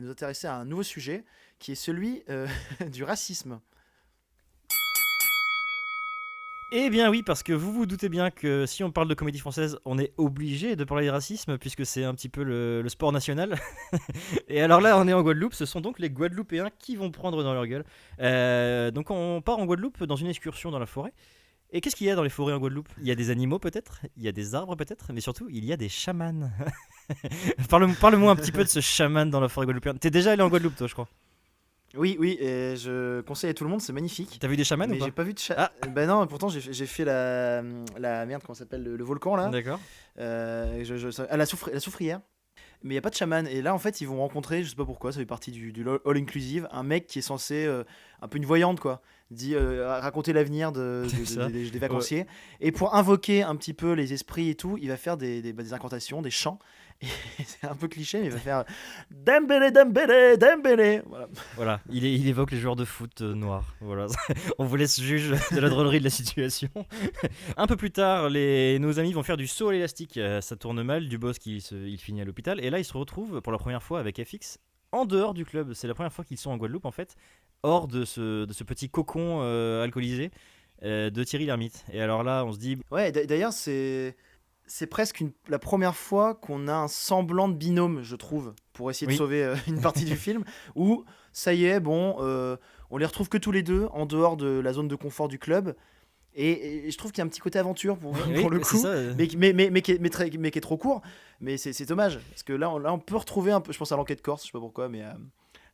intéresser à un nouveau sujet, qui est celui du racisme. Eh bien oui, parce que vous vous doutez bien que si on parle de comédie française, on est obligé de parler de racisme, puisque c'est un petit peu le sport national. Et alors là, on est en Guadeloupe, ce sont donc les Guadeloupéens qui vont prendre dans leur gueule. Donc on part en Guadeloupe dans une excursion dans la forêt. Et qu'est-ce qu'il y a dans les forêts en Guadeloupe ? Il y a des animaux peut-être, il y a des arbres peut-être, mais surtout il y a des chamans. Parle-moi un petit peu de ce chaman dans la forêt guadeloupéenne. T'es déjà allé en Guadeloupe toi, je crois. Oui, oui, et je conseille à tout le monde, c'est magnifique. T'as vu des chamans ou Mais pas ? j'ai pas vu de Ah. Bah non, pourtant j'ai fait la merde, comment ça s'appelle, le volcan là, D'accord. la soufrière. Mais il y a pas de chaman. Et là, en fait, ils vont rencontrer, je sais pas pourquoi, ça fait partie du all inclusive, un mec qui est censé, un peu une voyante quoi, raconter l'avenir des vacanciers. Et pour invoquer un petit peu les esprits et tout, il va faire des incantations, des chants. Et c'est un peu cliché, mais il va faire Dembélé, Dembélé, Dembélé. Voilà, il évoque les joueurs de foot noirs. Voilà. On vous laisse juge de la drôlerie de la situation. Un peu plus tard, nos amis vont faire du saut à l'élastique. Ça tourne mal, Dubosc il finit à l'hôpital. Et là, ils se retrouvent pour la première fois avec FX en dehors du club. C'est la première fois qu'ils sont en Guadeloupe en fait, hors de ce petit cocon alcoolisé de Thierry Lhermitte. Et alors là, on se dit... Ouais, d'ailleurs, c'est presque la première fois qu'on a un semblant de binôme, je trouve, pour essayer de sauver une partie du film, où ça y est, bon, on les retrouve que tous les deux, en dehors de la zone de confort du club, et je trouve qu'il y a un petit côté aventure pour le coup, ça, mais qui est trop court, mais c'est dommage, parce que là on peut retrouver un peu, je pense à l'enquête corse, je sais pas pourquoi, mais...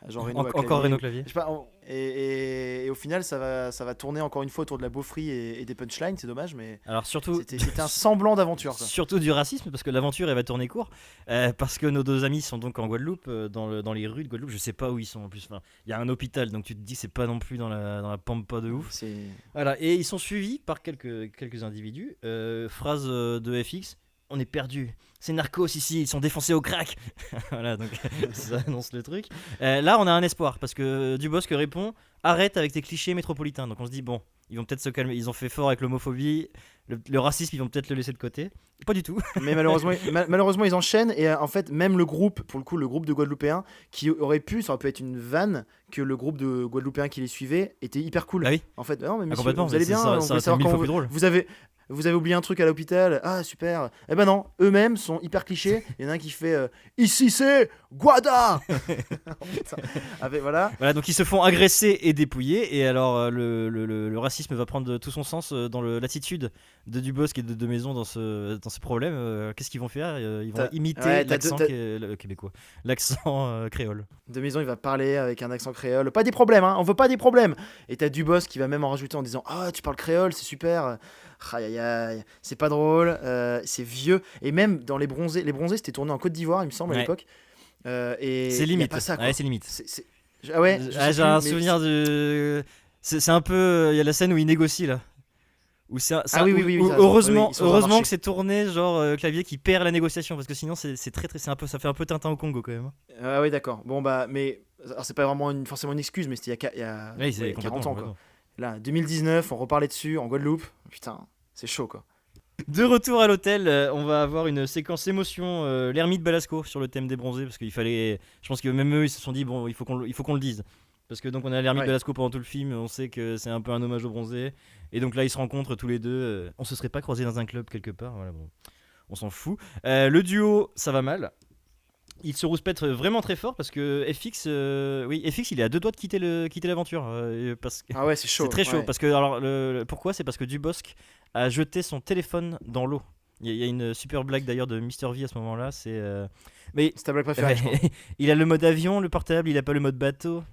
Jean Reno encore Reno Clavier. Je sais pas, et au final ça va tourner encore une fois autour de la beaufrie et des punchlines, c'est dommage, mais alors surtout c'était un semblant d'aventure quoi. Surtout du racisme, parce que l'aventure elle va tourner court, parce que nos deux amis sont donc en Guadeloupe, dans les rues de Guadeloupe. Je sais pas où ils sont en plus, enfin, il y a un hôpital, donc tu te dis c'est pas non plus dans la pampa de ouf. Voilà, et ils sont suivis par quelques individus. Phrase de FX: on est perdu. C'est narcos ici, ils sont défoncés au crack. Voilà, donc ça annonce le truc. Là, on a un espoir parce que Dubosc répond: arrête avec tes clichés métropolitains. Donc on se dit, bon, ils vont peut-être se calmer. Ils ont fait fort avec l'homophobie, le racisme, ils vont peut-être le laisser de côté. Pas du tout. Mais malheureusement, ils enchaînent. Et en fait, même le groupe, pour le coup, le groupe de Guadeloupéens, ça aurait pu être une vanne que le groupe de Guadeloupéens qui les suivait était hyper cool. Ah oui. En fait, non, mais messieurs, complètement, vous allez bien, ça on voulait savoir mille fois comment plus drôle. vous avez oublié un truc à l'hôpital. Ah, super. Eh ben non, eux-mêmes sont hyper clichés. Il y en a un qui fait ici c'est Guada. Voilà. Voilà, donc ils se font agresser et dépouiller. Et alors, le racisme va prendre tout son sens dans l'attitude de Dubosc et de Maison dans ce problème. Qu'est-ce qu'ils vont faire ? Ils vont imiter l'accent québécois, l'accent créole. De Maison, il va parler avec un accent créole. Pas des problèmes, hein, on veut pas des problèmes. Et t'as Dubosc qui va même en rajouter en disant: ah, tu parles créole, c'est super. Aïe, aïe, aïe. C'est pas drôle, c'est vieux. Et même dans Les Bronzés c'était tourné en Côte d'Ivoire, il me semble, à l'époque. Et c'est limite. pas ça, quoi. Ouais, c'est limite. Ah ouais, j'ai un souvenir de. C'est un peu. Il y a la scène où il négocie là. Oui, heureusement que c'est tourné genre Clavier qui perd la négociation, parce que sinon c'est un peu, ça fait un peu Tintin au Congo quand même. Ah oui, d'accord. Bon bah, mais alors, c'est pas vraiment forcément une excuse, mais c'était il y a 40 ans quoi. Là, 2019, on reparlait dessus en Guadeloupe. Putain, c'est chaud quoi. De retour à l'hôtel, on va avoir une séquence émotion, l'ermite Balasco sur le thème des bronzés, parce qu'il fallait. Je pense que même eux ils se sont dit bon, il faut qu'on le dise. Parce que donc on a l'ermite Balasco pendant tout le film, on sait que c'est un peu un hommage aux bronzés. Et donc là ils se rencontrent tous les deux. On se serait pas croisés dans un club quelque part, voilà, bon, on s'en fout. Le duo, ça va mal. Il se rouspète vraiment très fort parce que FX, FX il est à deux doigts de quitter l'aventure. Parce que ah ouais, c'est chaud. C'est très chaud parce que alors pourquoi ? C'est parce que Dubosc a jeté son téléphone dans l'eau. Il y a une super blague d'ailleurs de Mr V à ce moment-là. C'est ta blague préférée. Je crois. Il a le mode avion, le portable, il a pas le mode bateau.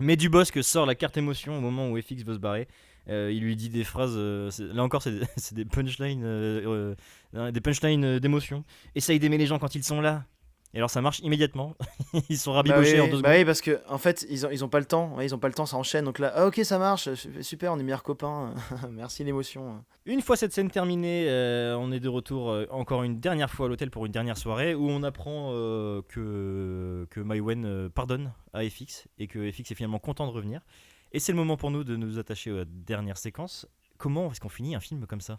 Mais Dubosc sort la carte émotion au moment où FX veut se barrer. Il lui dit des phrases. Là encore, c'est des punchlines, d'émotion. Essaye d'aimer les gens quand ils sont là. Et alors ça marche immédiatement. Ils sont rabibochés en 2 secondes. Bah oui, parce que en fait ils ont pas le temps. Ouais, ils ont pas le temps, ça enchaîne. Donc là, ok, ça marche, super, on est meilleurs copains. Merci l'émotion. Une fois cette scène terminée, on est de retour encore une dernière fois à l'hôtel pour une dernière soirée où on apprend que Maïwenn pardonne à FX et que FX est finalement content de revenir. Et c'est le moment pour nous de nous attacher à la dernière séquence. Comment est-ce qu'on finit un film comme ça ?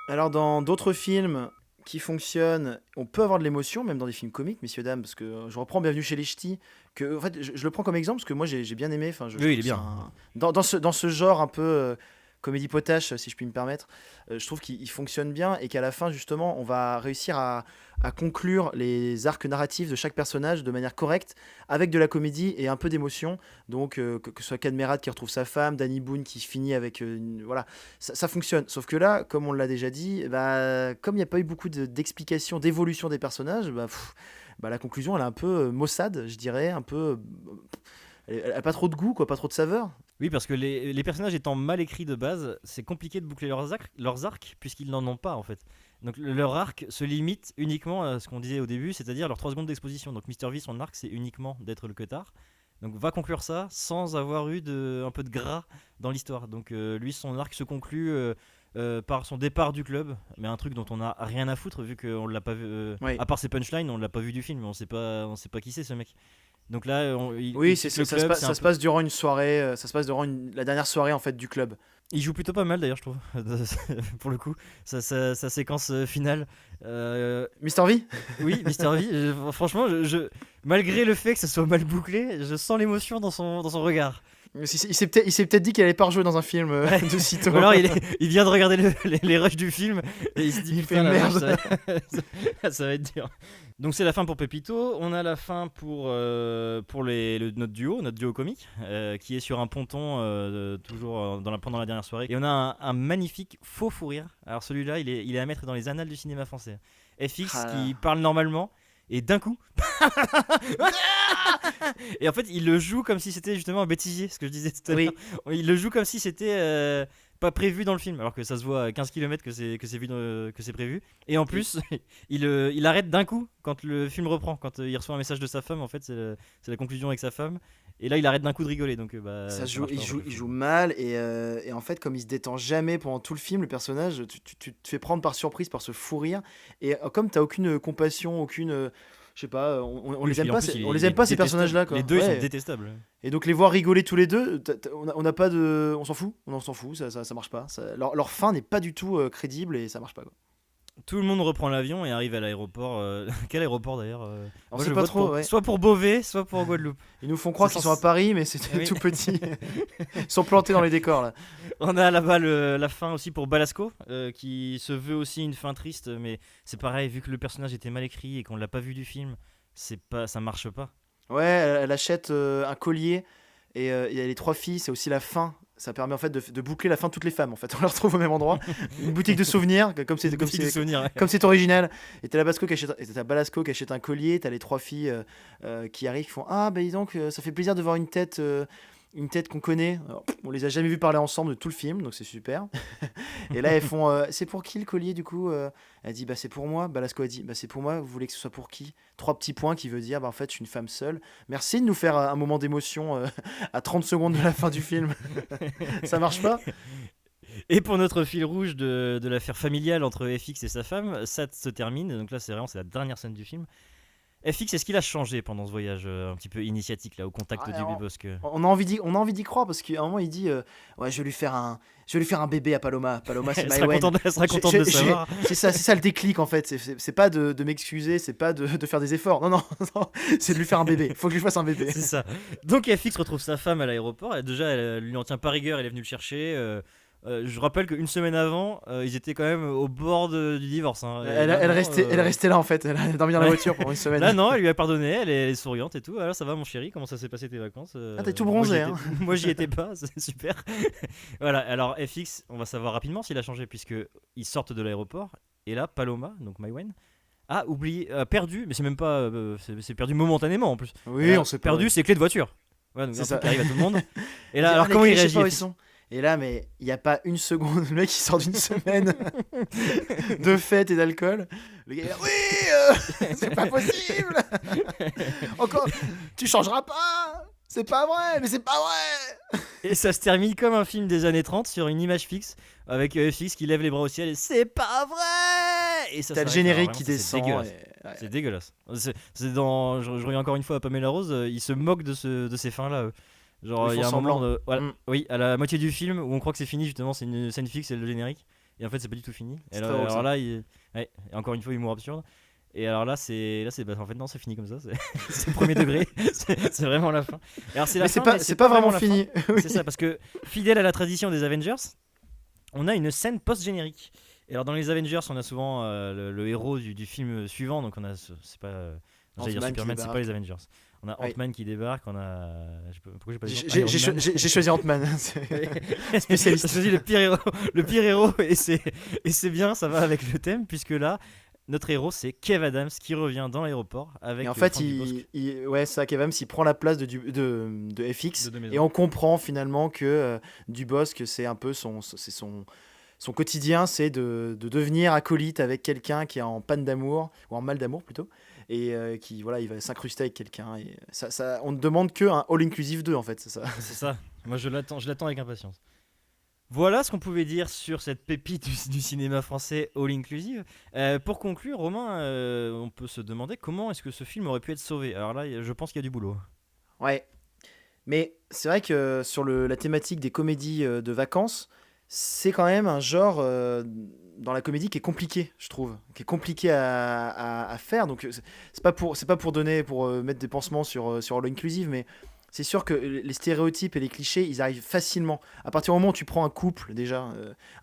Alors dans d'autres films qui fonctionne. On peut avoir de l'émotion, même dans des films comiques, messieurs, dames, parce que je reprends Bienvenue chez les Ch'tis, que en fait, je le prends comme exemple, parce que moi, j'ai bien aimé. Enfin, Oui, il est trouve bien. dans ce genre un peu comédie potache, si je puis me permettre, je trouve qu'il fonctionne bien et qu'à la fin, justement, on va réussir à conclure les arcs narratifs de chaque personnage de manière correcte, avec de la comédie et un peu d'émotion. Donc, que ce soit Cadmerat qui retrouve sa femme, Danny Boone qui finit avec... voilà, ça fonctionne. Sauf que là, comme on l'a déjà dit, bah, comme il n'y a pas eu beaucoup d'explications, d'évolution des personnages, la conclusion, elle est un peu maussade, je dirais, un peu... elle a pas trop de goût, quoi, pas trop de saveur. Oui, parce que les personnages étant mal écrits de base, c'est compliqué de boucler leurs arcs puisqu'ils n'en ont pas en fait. Donc leur arc se limite uniquement à ce qu'on disait au début, c'est-à-dire leurs 3 secondes d'exposition. Donc Mr. V, son arc, c'est uniquement d'être le cutard. Donc va conclure ça sans avoir eu un peu de gras dans l'histoire. Donc lui, son arc se conclut par son départ du club, mais un truc dont on n'a rien à foutre vu qu'on l'a pas vu. Oui. À part ses punchlines, on l'a pas vu du film, on sait pas qui c'est ce mec. Donc là, Oui, il ça quitte le club, c'est un se peu- passe durant une soirée, ça se passe durant la dernière soirée en fait du club. Il joue plutôt pas mal d'ailleurs, je trouve. Pour le coup, sa séquence finale. Mr. V. Oui, Mr. V. Franchement, malgré le fait que ça soit mal bouclé, je sens l'émotion dans son regard. Il s'est peut-être dit qu'il allait pas rejouer dans un film de sitôt. Ou alors il vient de regarder les rushs du film et il se dit Il fait putain, la merde. vache, ça va être dur. Donc c'est la fin pour Pépito. On a la fin pour notre duo comique, qui est sur un ponton toujours pendant la dernière soirée. Et on a un magnifique faux fou rire. Alors celui-là, il est à mettre dans les annales du cinéma français. FX Ah là. qui parle normalement et d'un coup. Et en fait, il le joue comme si c'était justement un bêtisier, ce que je disais tout à Oui. l'heure. Il le joue comme si c'était pas prévu dans le film, alors que ça se voit à 15 km que c'est prévu. Et en plus, il arrête d'un coup quand le film reprend, quand il reçoit un message de sa femme. En fait, c'est la conclusion avec sa femme. Et là, il arrête d'un coup de rigoler. Donc, Ça joue, marche pas, en fait. il joue mal et en fait comme il se détend jamais pendant tout le film, le personnage, tu te fais prendre par surprise par ce fou rire et comme t'as aucune compassion, aucune, je sais pas, on Oui, les aime puis en pas, plus, on les aime pas ces détestable. personnages-là quoi. Les deux, ils Ouais. sont détestables. Et donc les voir rigoler tous les deux, on n'a pas de, on s'en fout, ça marche pas. Leur fin n'est pas du tout crédible et ça marche pas quoi. Tout le monde reprend l'avion et arrive à l'aéroport. Quel aéroport d'ailleurs On Moi, sait je pas vote trop, pour- ouais. Soit pour Beauvais, soit pour Guadeloupe. Ils nous font croire C'est qu'ils sont à censé- Paris, mais c'était Oui. tout petit. Ils sont plantés dans les décors là. On a là-bas la fin aussi pour Balasco, qui se veut aussi une fin triste, mais c'est pareil, vu que le personnage était mal écrit et qu'on l'a pas vu du film, ça marche pas. Ouais, elle achète un collier et il y a les 3 filles, c'est aussi la fin. Ça permet en fait de boucler la fin de toutes les femmes. En fait, on les retrouve au même endroit. Une boutique de souvenirs, comme c'est Boutique de souvenirs, ouais. comme c'est original. Et t'as Balasco qui achète un collier. T'as les 3 filles qui arrivent, qui font ah bah dis donc, ça fait plaisir de voir une tête qu'on connaît. Alors, on les a jamais vus parler ensemble de tout le film, donc c'est super. Et là elles font c'est pour qui le collier du coup Elle dit bah c'est pour moi. Balasco a dit bah c'est pour moi. Vous voulez que ce soit pour qui 3 petits points qui veut dire bah en fait je suis une femme seule. Merci de nous faire un moment d'émotion à 30 secondes de la fin du film. Ça marche pas. Et pour notre fil rouge de l'affaire familiale entre FX et sa femme, ça se termine. Donc là, c'est la dernière scène du film. FX, est-ce qu'il a changé pendant ce voyage un petit peu initiatique là, au contact Ah, du alors, Bosque On a envie d'y croire parce qu'à un moment il dit ouais je vais lui faire un bébé à Paloma. Paloma c'est Elle sera Maïwen. contente, elle sera contente de savoir. C'est ça le déclic en fait. C'est pas de m'excuser, c'est pas de faire des efforts. Non, c'est de lui faire un bébé. Faut que je lui fasse un bébé. C'est ça. Donc FX retrouve sa femme à l'aéroport. Et déjà, elle lui en tient pas rigueur. Elle est venue le chercher. Je rappelle qu'une semaine avant, ils étaient quand même au bord du divorce. Hein. Et Elle maintenant, restait là en fait. Elle a dormi dans la Ouais. voiture pendant une semaine. Là, non, elle lui a pardonné. Elle est souriante et tout. Alors, ça va, mon chéri. Comment ça s'est passé tes vacances Ah, t'es tout bronzé, moi, moi, j'y étais pas. C'est super. Voilà. Alors, FX, on va savoir rapidement s'il a changé puisque ils sortent de l'aéroport. Et là, Paloma, donc Maïwen, a oublié, perdu. Mais c'est même pas. C'est perdu momentanément en plus. Oui, Elle a on sait pas. perdu ses clés de voiture. Voilà, donc C'est un ça. truc qui arrive à tout le monde. Et là, Ah, alors les comment clés, il je sais réagit pas où ils FX? sont. Et là, mais il n'y a pas une seconde, le mec il sort d'une semaine de fête et d'alcool. Le gars, oui, c'est pas possible. Encore, tu changeras pas. C'est pas vrai, mais c'est pas vrai. Et ça se termine comme un film des années 30 sur une image fixe avec FX qui lève les bras au ciel et c'est pas vrai. Et ça T'as le s'arrête. générique Alors, qui vraiment, ça, c'est descend. dégueulasse. Ouais. C'est dégueulasse. C'est dans. Je reviens encore une fois à Pamela Rose. Il se moque de ces fins-là. Genre, Ils il y a font un moment. semblant. Voilà, Mm. oui, à la moitié du film où on croit que c'est fini, justement, c'est une scène fixe et le générique. Et en fait, c'est pas du tout fini. C'est Et très alors, drôle, ça. là, ouais, et encore une fois, humour absurde. Et alors là, en fait, non, c'est fini comme ça. C'est premier degré. C'est vraiment la fin. Et alors, Mais c'est pas vraiment la fini. fin. C'est ça, parce que fidèle à la tradition des Avengers, on a une scène post-générique. Et alors, dans les Avengers, on a souvent le héros du film suivant. Donc, on a. C'est pas. J'allais dire Ant-Man qui Superman, c'est pas débarque. les Avengers. On a Oui. Ant-Man qui débarque. On a. Pourquoi j'ai pas dit J'ai Iron Man. j'ai choisi Ant-Man. Spécialiste. J'ai choisi le pire héros et c'est bien, ça va avec le thème puisque là, notre héros c'est Kev Adams qui revient dans l'aéroport avec. Et en fait, Frank Dubosc ouais, ça, Kev Adams, il prend la place de FX. de Maison. Et on comprend finalement que Dubosc, c'est un peu son quotidien, c'est de devenir acolyte avec quelqu'un qui est en panne d'amour, ou en mal d'amour plutôt, et qui, voilà, il va s'incruster avec quelqu'un. Et on ne demande qu'un All-Inclusive 2, en fait, c'est ça. C'est ça. Moi je l'attends avec impatience. Voilà ce qu'on pouvait dire sur cette pépite du cinéma français all inclusive. Pour conclure, Romain, on peut se demander comment est-ce que ce film aurait pu être sauvé. Alors là, je pense qu'il y a du boulot. Ouais. Mais c'est vrai que sur la thématique des comédies de vacances, c'est quand même un genre dans la comédie qui est compliqué, je trouve, qui est compliqué à faire. Donc c'est pas pour donner, pour mettre des pansements sur All Inclusive, mais c'est sûr que les stéréotypes et les clichés, ils arrivent facilement. À partir du moment où tu prends un couple, déjà,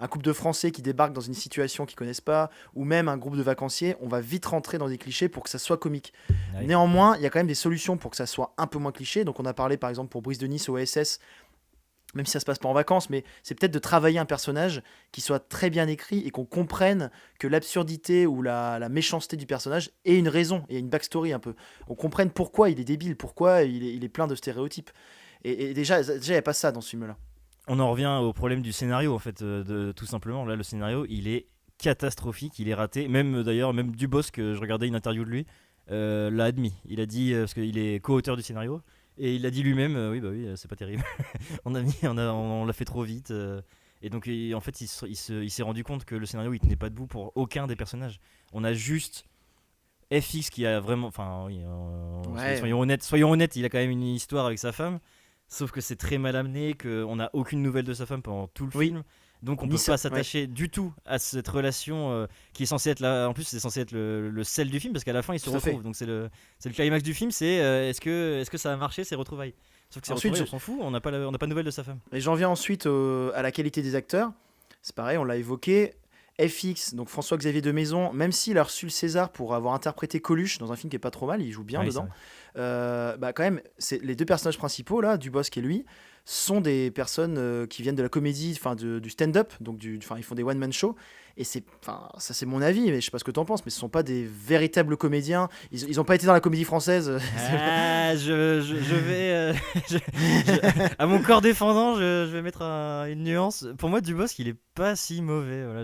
un couple de Français qui débarquent dans une situation qu'ils connaissent pas, ou même un groupe de vacanciers, on va vite rentrer dans des clichés pour que ça soit comique. Ouais. Néanmoins, il y a quand même des solutions pour que ça soit un peu moins cliché. Donc on a parlé par exemple pour Brice de Nice au OSS, même si ça se passe pas en vacances, mais c'est peut-être de travailler un personnage qui soit très bien écrit et qu'on comprenne que l'absurdité ou la méchanceté du personnage ait une raison et une backstory un peu. On comprenne pourquoi il est débile, pourquoi il est plein de stéréotypes. Et déjà, il n'y a pas ça dans ce film-là. On en revient au problème du scénario en fait, tout simplement. Là, le scénario, il est catastrophique, il est raté. Même d'ailleurs, même Dubosc, que je regardais une interview de lui, l'a admis. Il a dit parce qu'il est co-auteur du scénario. Et il a dit lui-même, oui, c'est pas terrible. on l'a fait trop vite. Et donc, en fait, il s'est rendu compte que le scénario, il tenait pas debout pour aucun des personnages. On a juste FX qui a vraiment, enfin, oui, Ouais. soyons honnêtes, il a quand même une histoire avec sa femme. Sauf que c'est très mal amené, qu'on n'a aucune nouvelle de sa femme pendant tout le Oui. film. Donc on Ni peut ça, pas s'attacher du tout à cette relation qui est censée être là. En plus, c'est censé être le sel du film parce qu'à la fin ils se Tout à fait. retrouvent. Donc c'est le climax du film. C'est est-ce que ça a marché ces retrouvailles. Sauf que ces Ensuite, retrouvailles, on s'en fout. On n'a pas de nouvelles de sa femme. Et j'en viens ensuite à la qualité des acteurs. C'est pareil, on l'a évoqué. FX, donc François-Xavier de Maison, même s'il a reçu le César pour avoir interprété Coluche dans un film qui est pas trop mal, il joue bien Ouais, dedans. Quand même, les deux personnages principaux là, Dubosc et lui, sont des personnes qui viennent de la comédie, enfin du stand-up, donc ils font des one-man shows. Et ça c'est mon avis, mais je sais pas ce que t'en penses, mais ce sont pas des véritables comédiens. Ils ont pas été dans la comédie française. Ah, je vais à mon corps défendant, je vais mettre une nuance. Pour moi, Dubosc, il est pas si mauvais. Voilà,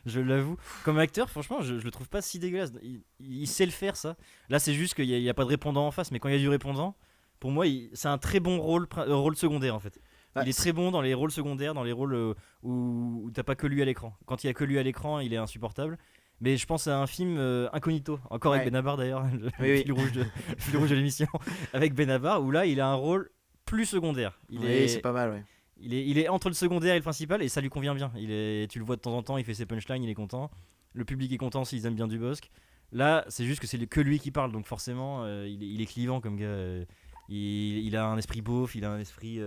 je l'avoue. Comme acteur, franchement, je le trouve pas si dégueulasse. Il sait le faire, ça. Là, c'est juste qu'il y a pas de répondant en face, mais quand il y a du répondant, pour moi, c'est un très bon rôle secondaire en fait. Ouais, Il est très bon dans les rôles secondaires, dans les rôles où t'as pas que lui à l'écran. Quand il y a que lui à l'écran, il est insupportable. Mais je pense à un film Incognito, encore avec Ouais. Benabar d'ailleurs, le Oui. fil rouge de l'émission, avec Benabar, où là il a un rôle plus secondaire. Oui, c'est pas mal, ouais. Il est entre le secondaire et le principal et ça lui convient bien. Tu le vois de temps en temps, il fait ses punchlines, il est content. Le public est content s'ils aiment bien Dubosc. Là, c'est juste que c'est que lui qui parle, donc forcément, il est clivant comme gars. Il a un esprit beauf, il a un esprit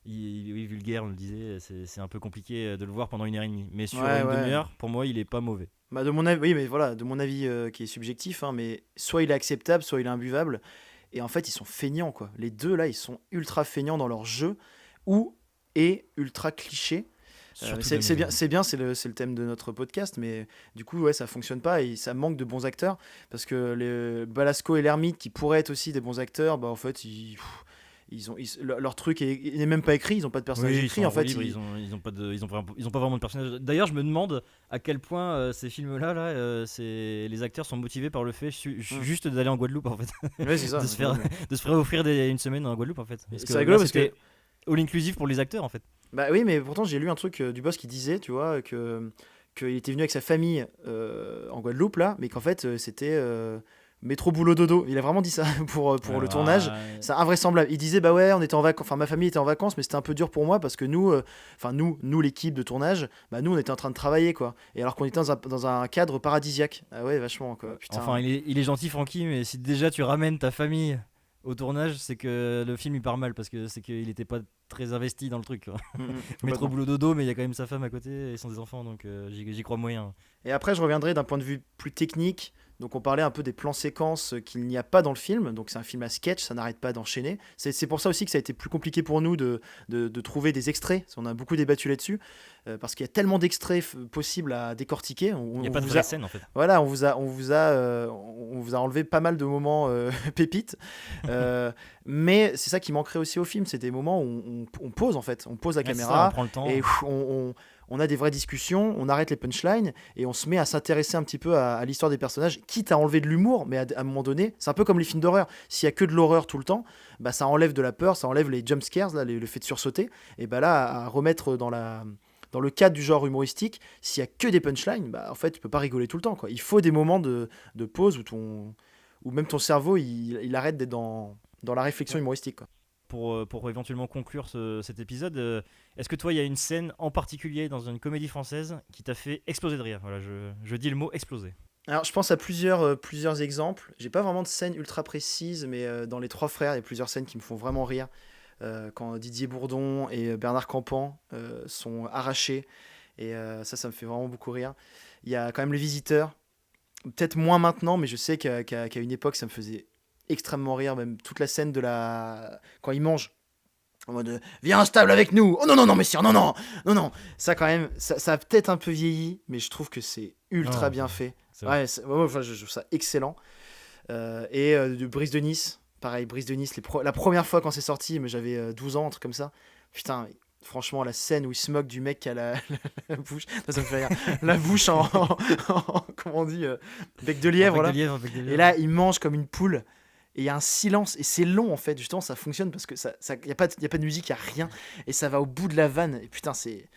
oui, vulgaire, on le disait. C'est un peu compliqué de le voir pendant 1h30. Mais sur Ouais, une ouais. demi-heure, pour moi, il est pas mauvais. Bah de mon avis, oui, mais voilà, de mon avis qui est subjectif, hein, mais soit il est acceptable, soit il est imbuvable. Et en fait, ils sont feignants, quoi. Les deux, là, ils sont ultra feignants dans leur jeu et ultra clichés. Surtout C'est de bien, Maison. c'est le thème de notre podcast, mais du coup, ouais, ça fonctionne pas et ça manque de bons acteurs. Parce que les Balasco et l'Ermite, qui pourraient être aussi des bons acteurs, bah en fait, leur truc n'est même pas écrit, ils ont pas de personnage Oui, ils écrit. sont En fait, libres, ils ont pas vraiment de personnage. D'ailleurs, je me demande à quel point ces films-là, les acteurs sont motivés par le fait juste d'aller en Guadeloupe en fait, Ouais, c'est ça. de se faire offrir une semaine en Guadeloupe en fait. Parce C'est que rigolo là, parce que- c'était all inclusive pour les acteurs en fait. Bah oui, mais pourtant j'ai lu un truc du boss qui disait, tu vois, qu'il était venu avec sa famille en Guadeloupe là, mais qu'en fait c'était métro boulot dodo. Il a vraiment dit ça pour le tournage. C'est invraisemblable. Il disait bah ouais, on était en vacances, enfin ma famille était en vacances, mais c'était un peu dur pour moi parce que nous, nous l'équipe de tournage, bah nous on était en train de travailler quoi. Et alors qu'on était dans un cadre paradisiaque. Ah ouais, vachement quoi. Putain. Enfin, il est gentil, Francky, mais si déjà tu ramènes ta famille au tournage, c'est que le film il part mal parce que c'est qu'il était pas très investi dans le truc. Métro boulot dodo, mais il y a quand même sa femme à côté et des enfants, donc j'y crois moyen. Et après, je reviendrai d'un point de vue plus technique. Donc, on parlait un peu des plans séquences qu'il n'y a pas dans le film. Donc, c'est un film à sketch, ça n'arrête pas d'enchaîner. C'est pour ça aussi que ça a été plus compliqué pour nous de trouver des extraits. On a beaucoup débattu là-dessus. Parce qu'il y a tellement d'extraits possibles à décortiquer. Il n'y a pas de vraie scène en fait. Voilà, on vous a enlevé pas mal de moments pépites. Mais c'est ça qui manquerait aussi au film. C'est des moments où on pose en fait. On pose la caméra. On prend le temps. Et on a des vraies discussions, on arrête les punchlines et on se met à s'intéresser un petit peu à l'histoire des personnages, quitte à enlever de l'humour, mais à un moment donné, c'est un peu comme les films d'horreur. S'il y a que de l'horreur tout le temps, bah ça enlève de la peur, ça enlève les jump scares, là, le fait de sursauter. Et bah là, à remettre dans le cadre du genre humoristique, s'il y a que des punchlines, bah en fait, tu peux pas rigoler tout le temps, quoi. Il faut des moments de pause où même ton cerveau, il arrête d'être dans la réflexion humoristique, quoi. Pour éventuellement conclure cet épisode, est-ce que toi il y a une scène en particulier dans une comédie française qui t'a fait exploser de rire? Voilà, je dis le mot exploser. Alors je pense à plusieurs exemples. J'ai pas vraiment de scène ultra précise, mais dans Les Trois Frères, il y a plusieurs scènes qui me font vraiment rire. Quand Didier Bourdon et Bernard Campan sont arrachés, et ça me fait vraiment beaucoup rire. Il y a quand même Les Visiteurs, peut-être moins maintenant, mais je sais qu'à une époque ça me faisait extrêmement rire, même toute la scène quand il mange en mode viens instable avec nous, oh non messieurs, non ça quand même ça a peut-être un peu vieilli, mais je trouve que c'est ultra bien fait. Ouais, je trouve ça excellent. De Brise de Nice, pareil, Brise de Nice, la première fois quand c'est sorti, mais j'avais 12 ans, un truc comme ça, putain. Franchement, la scène où il se moque du mec qui a la bouche, ça me fait rire. La bouche en comment on dit, bec de lièvre, là. Et là, il mange comme une poule. Et il y a un silence, et c'est long en fait, justement ça fonctionne parce que y a pas de musique, il n'y a rien, et ça va au bout de la vanne, et putain c'est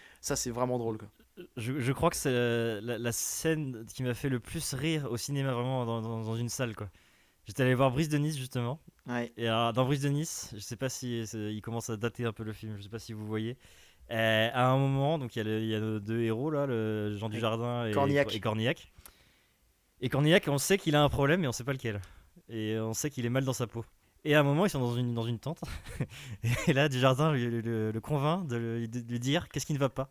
vraiment drôle quoi. Je crois que c'est la scène qui m'a fait le plus rire au cinéma, vraiment dans une salle quoi. J'étais allé voir Brise de Nice justement, ouais. Et alors, dans Brise de Nice, je sais pas si il commence à dater un peu le film, je sais pas si vous voyez, à un moment, donc il y a nos deux héros là, le Jean Dujardin et Cornillac. Et Cornillac, on sait qu'il a un problème, mais on sait pas lequel. Et on sait qu'il est mal dans sa peau. Et à un moment, ils sont dans une tente. Et là, Dujardin le convainc de lui dire qu'est-ce qui ne va pas.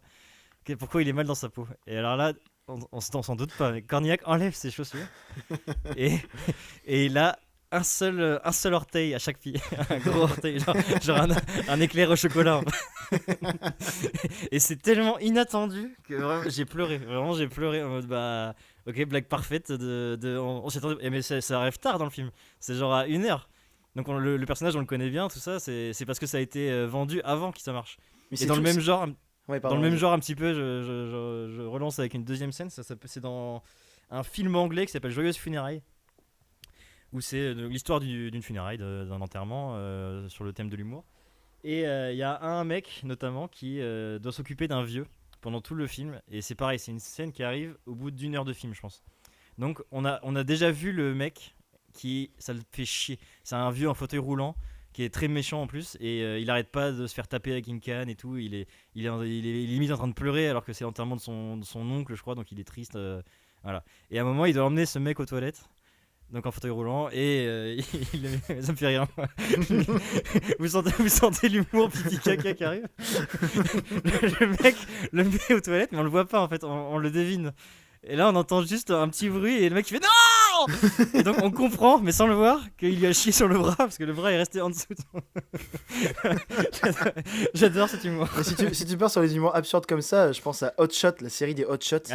Pourquoi il est mal dans sa peau. Et alors là, on s'en doute pas. Mais Cornillac enlève ses chaussures. et il a un seul orteil à chaque pied. Un gros orteil. Genre un éclair au chocolat. Et c'est tellement inattendu que vraiment, j'ai pleuré. Vraiment, j'ai pleuré en mode bah... Ok, blague parfaite. On s'y attendait, mais ça arrive tard dans le film. C'est genre à 1h. Donc le personnage, on le connaît bien, tout ça. C'est parce que ça a été vendu avant que ça marche. Mais et dans le même genre, un petit peu, je relance avec une deuxième scène. C'est dans un film anglais qui s'appelle Joyeuse Funérailles, où c'est l'histoire d'une funéraille, d'un enterrement sur le thème de l'humour. Et il y a un mec notamment qui doit s'occuper d'un vieux pendant tout le film, et c'est pareil, c'est une scène qui arrive au bout d'1 heure de film, je pense. Donc on a déjà vu le mec qui, ça le fait chier. C'est un vieux en fauteuil roulant qui est très méchant en plus, et il arrête pas de se faire taper avec une canne et tout. Il est limite en train de pleurer alors que c'est l'enterrement de son oncle, je crois, donc il est triste. Voilà. Et à un moment, il doit emmener ce mec aux toilettes. Donc en fauteuil roulant, et ça me fait rire. vous sentez l'humour pipi caca qui arrive. Le mec le met aux toilettes, mais on le voit pas en fait, on le devine. Et là on entend juste un petit bruit et le mec il fait non. Et donc on comprend, mais sans le voir, qu'il lui a chié sur le bras parce que le bras est resté en dessous. J'adore cet humour. Si tu pars sur les humours absurdes comme ça, je pense à Hot Shot, la série des Hot Shots.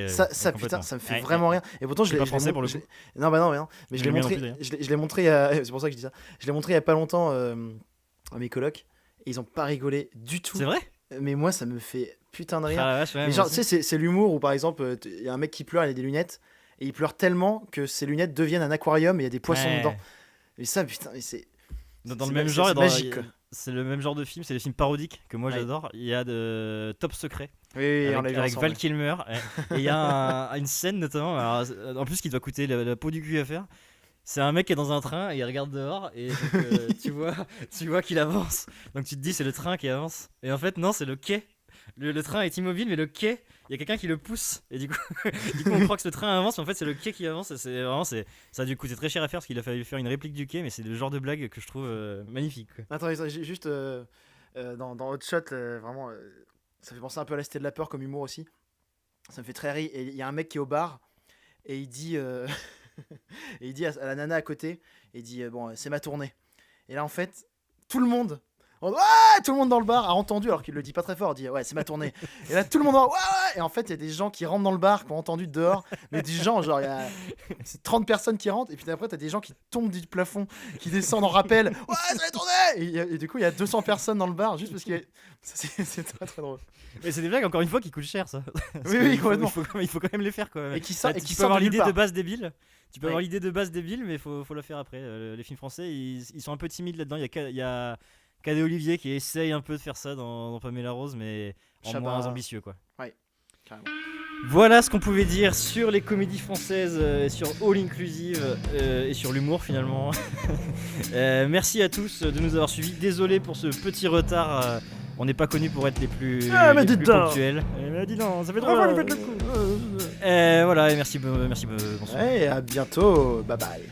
Ça putain, ça me fait vraiment rire. Et pourtant je l'ai français pour le coup. Non, mais je l'ai montré c'est pour ça que je dis ça. Je l'ai montré il y a pas longtemps à mes colocs, et ils ont pas rigolé du tout. C'est vrai? Mais moi ça me fait putain de rire. Ah, la vache, ouais, mais genre tu sais, c'est l'humour où par exemple il y a un mec qui pleure, il a des lunettes, et il pleure tellement que ses lunettes deviennent un aquarium et il y a des poissons dedans. Et ça putain, mais c'est dans le même genre, c'est magique. C'est le même genre de film, c'est les films parodiques que moi j'adore. Il y a de Top Secret, oui, avec Val Kilmer, et il y a une scène notamment, alors, en plus qui doit coûter la peau du cul à faire, C'est un mec qui est dans un train et il regarde dehors et donc, tu vois qu'il avance. Donc tu te dis c'est le train qui avance. Et en fait non, c'est le quai. Le train est immobile mais le quai, il y a quelqu'un qui le pousse et du coup on croit que le train avance mais en fait c'est le quai qui avance et ça a dû coûter très cher à faire parce qu'il a fallu faire une réplique du quai mais c'est le genre de blague que je trouve magnifique quoi. Attends, j'ai juste dans Hot Shot, vraiment, ça fait penser un peu à la Cité de la Peur comme humour aussi. Ça me fait très rire. Et il y a un mec qui est au bar et il dit, et il dit à la nana à côté, et il dit bon, c'est ma tournée. Et là en fait, tout le monde dans le bar a entendu alors qu'il le dit pas très fort, il dit ouais c'est ma tournée. Et là tout le monde ouais. Et en fait il y a des gens qui rentrent dans le bar qui ont entendu dehors, mais des gens genre il y a 30 personnes qui rentrent et puis après t'as des gens qui tombent du plafond, qui descendent en rappel, ouais c'est la tournée. Et du coup il y a 200 personnes dans le bar juste parce que c'est très très drôle. Mais c'est des blagues encore une fois qui coûtent cher ça. Oui complètement. Il faut quand même les faire quoi. Et qui sort, tu peux avoir l'idée de base débile. Mais il faut le faire après. Les films français ils sont un peu timides là-dedans. Il y a Cadet Olivier qui essaye un peu de faire ça dans Pamela Rose, mais en moins ambitieux quoi. Ouais, carrément. Voilà ce qu'on pouvait dire sur les comédies françaises, sur All Inclusive et sur l'humour finalement. Merci à tous de nous avoir suivis. Désolé pour ce petit retard. On n'est pas connus pour être les plus ponctuels. Mais dis non, ça fait trop mal. Voilà, et merci bonsoir. Et à bientôt, bye bye.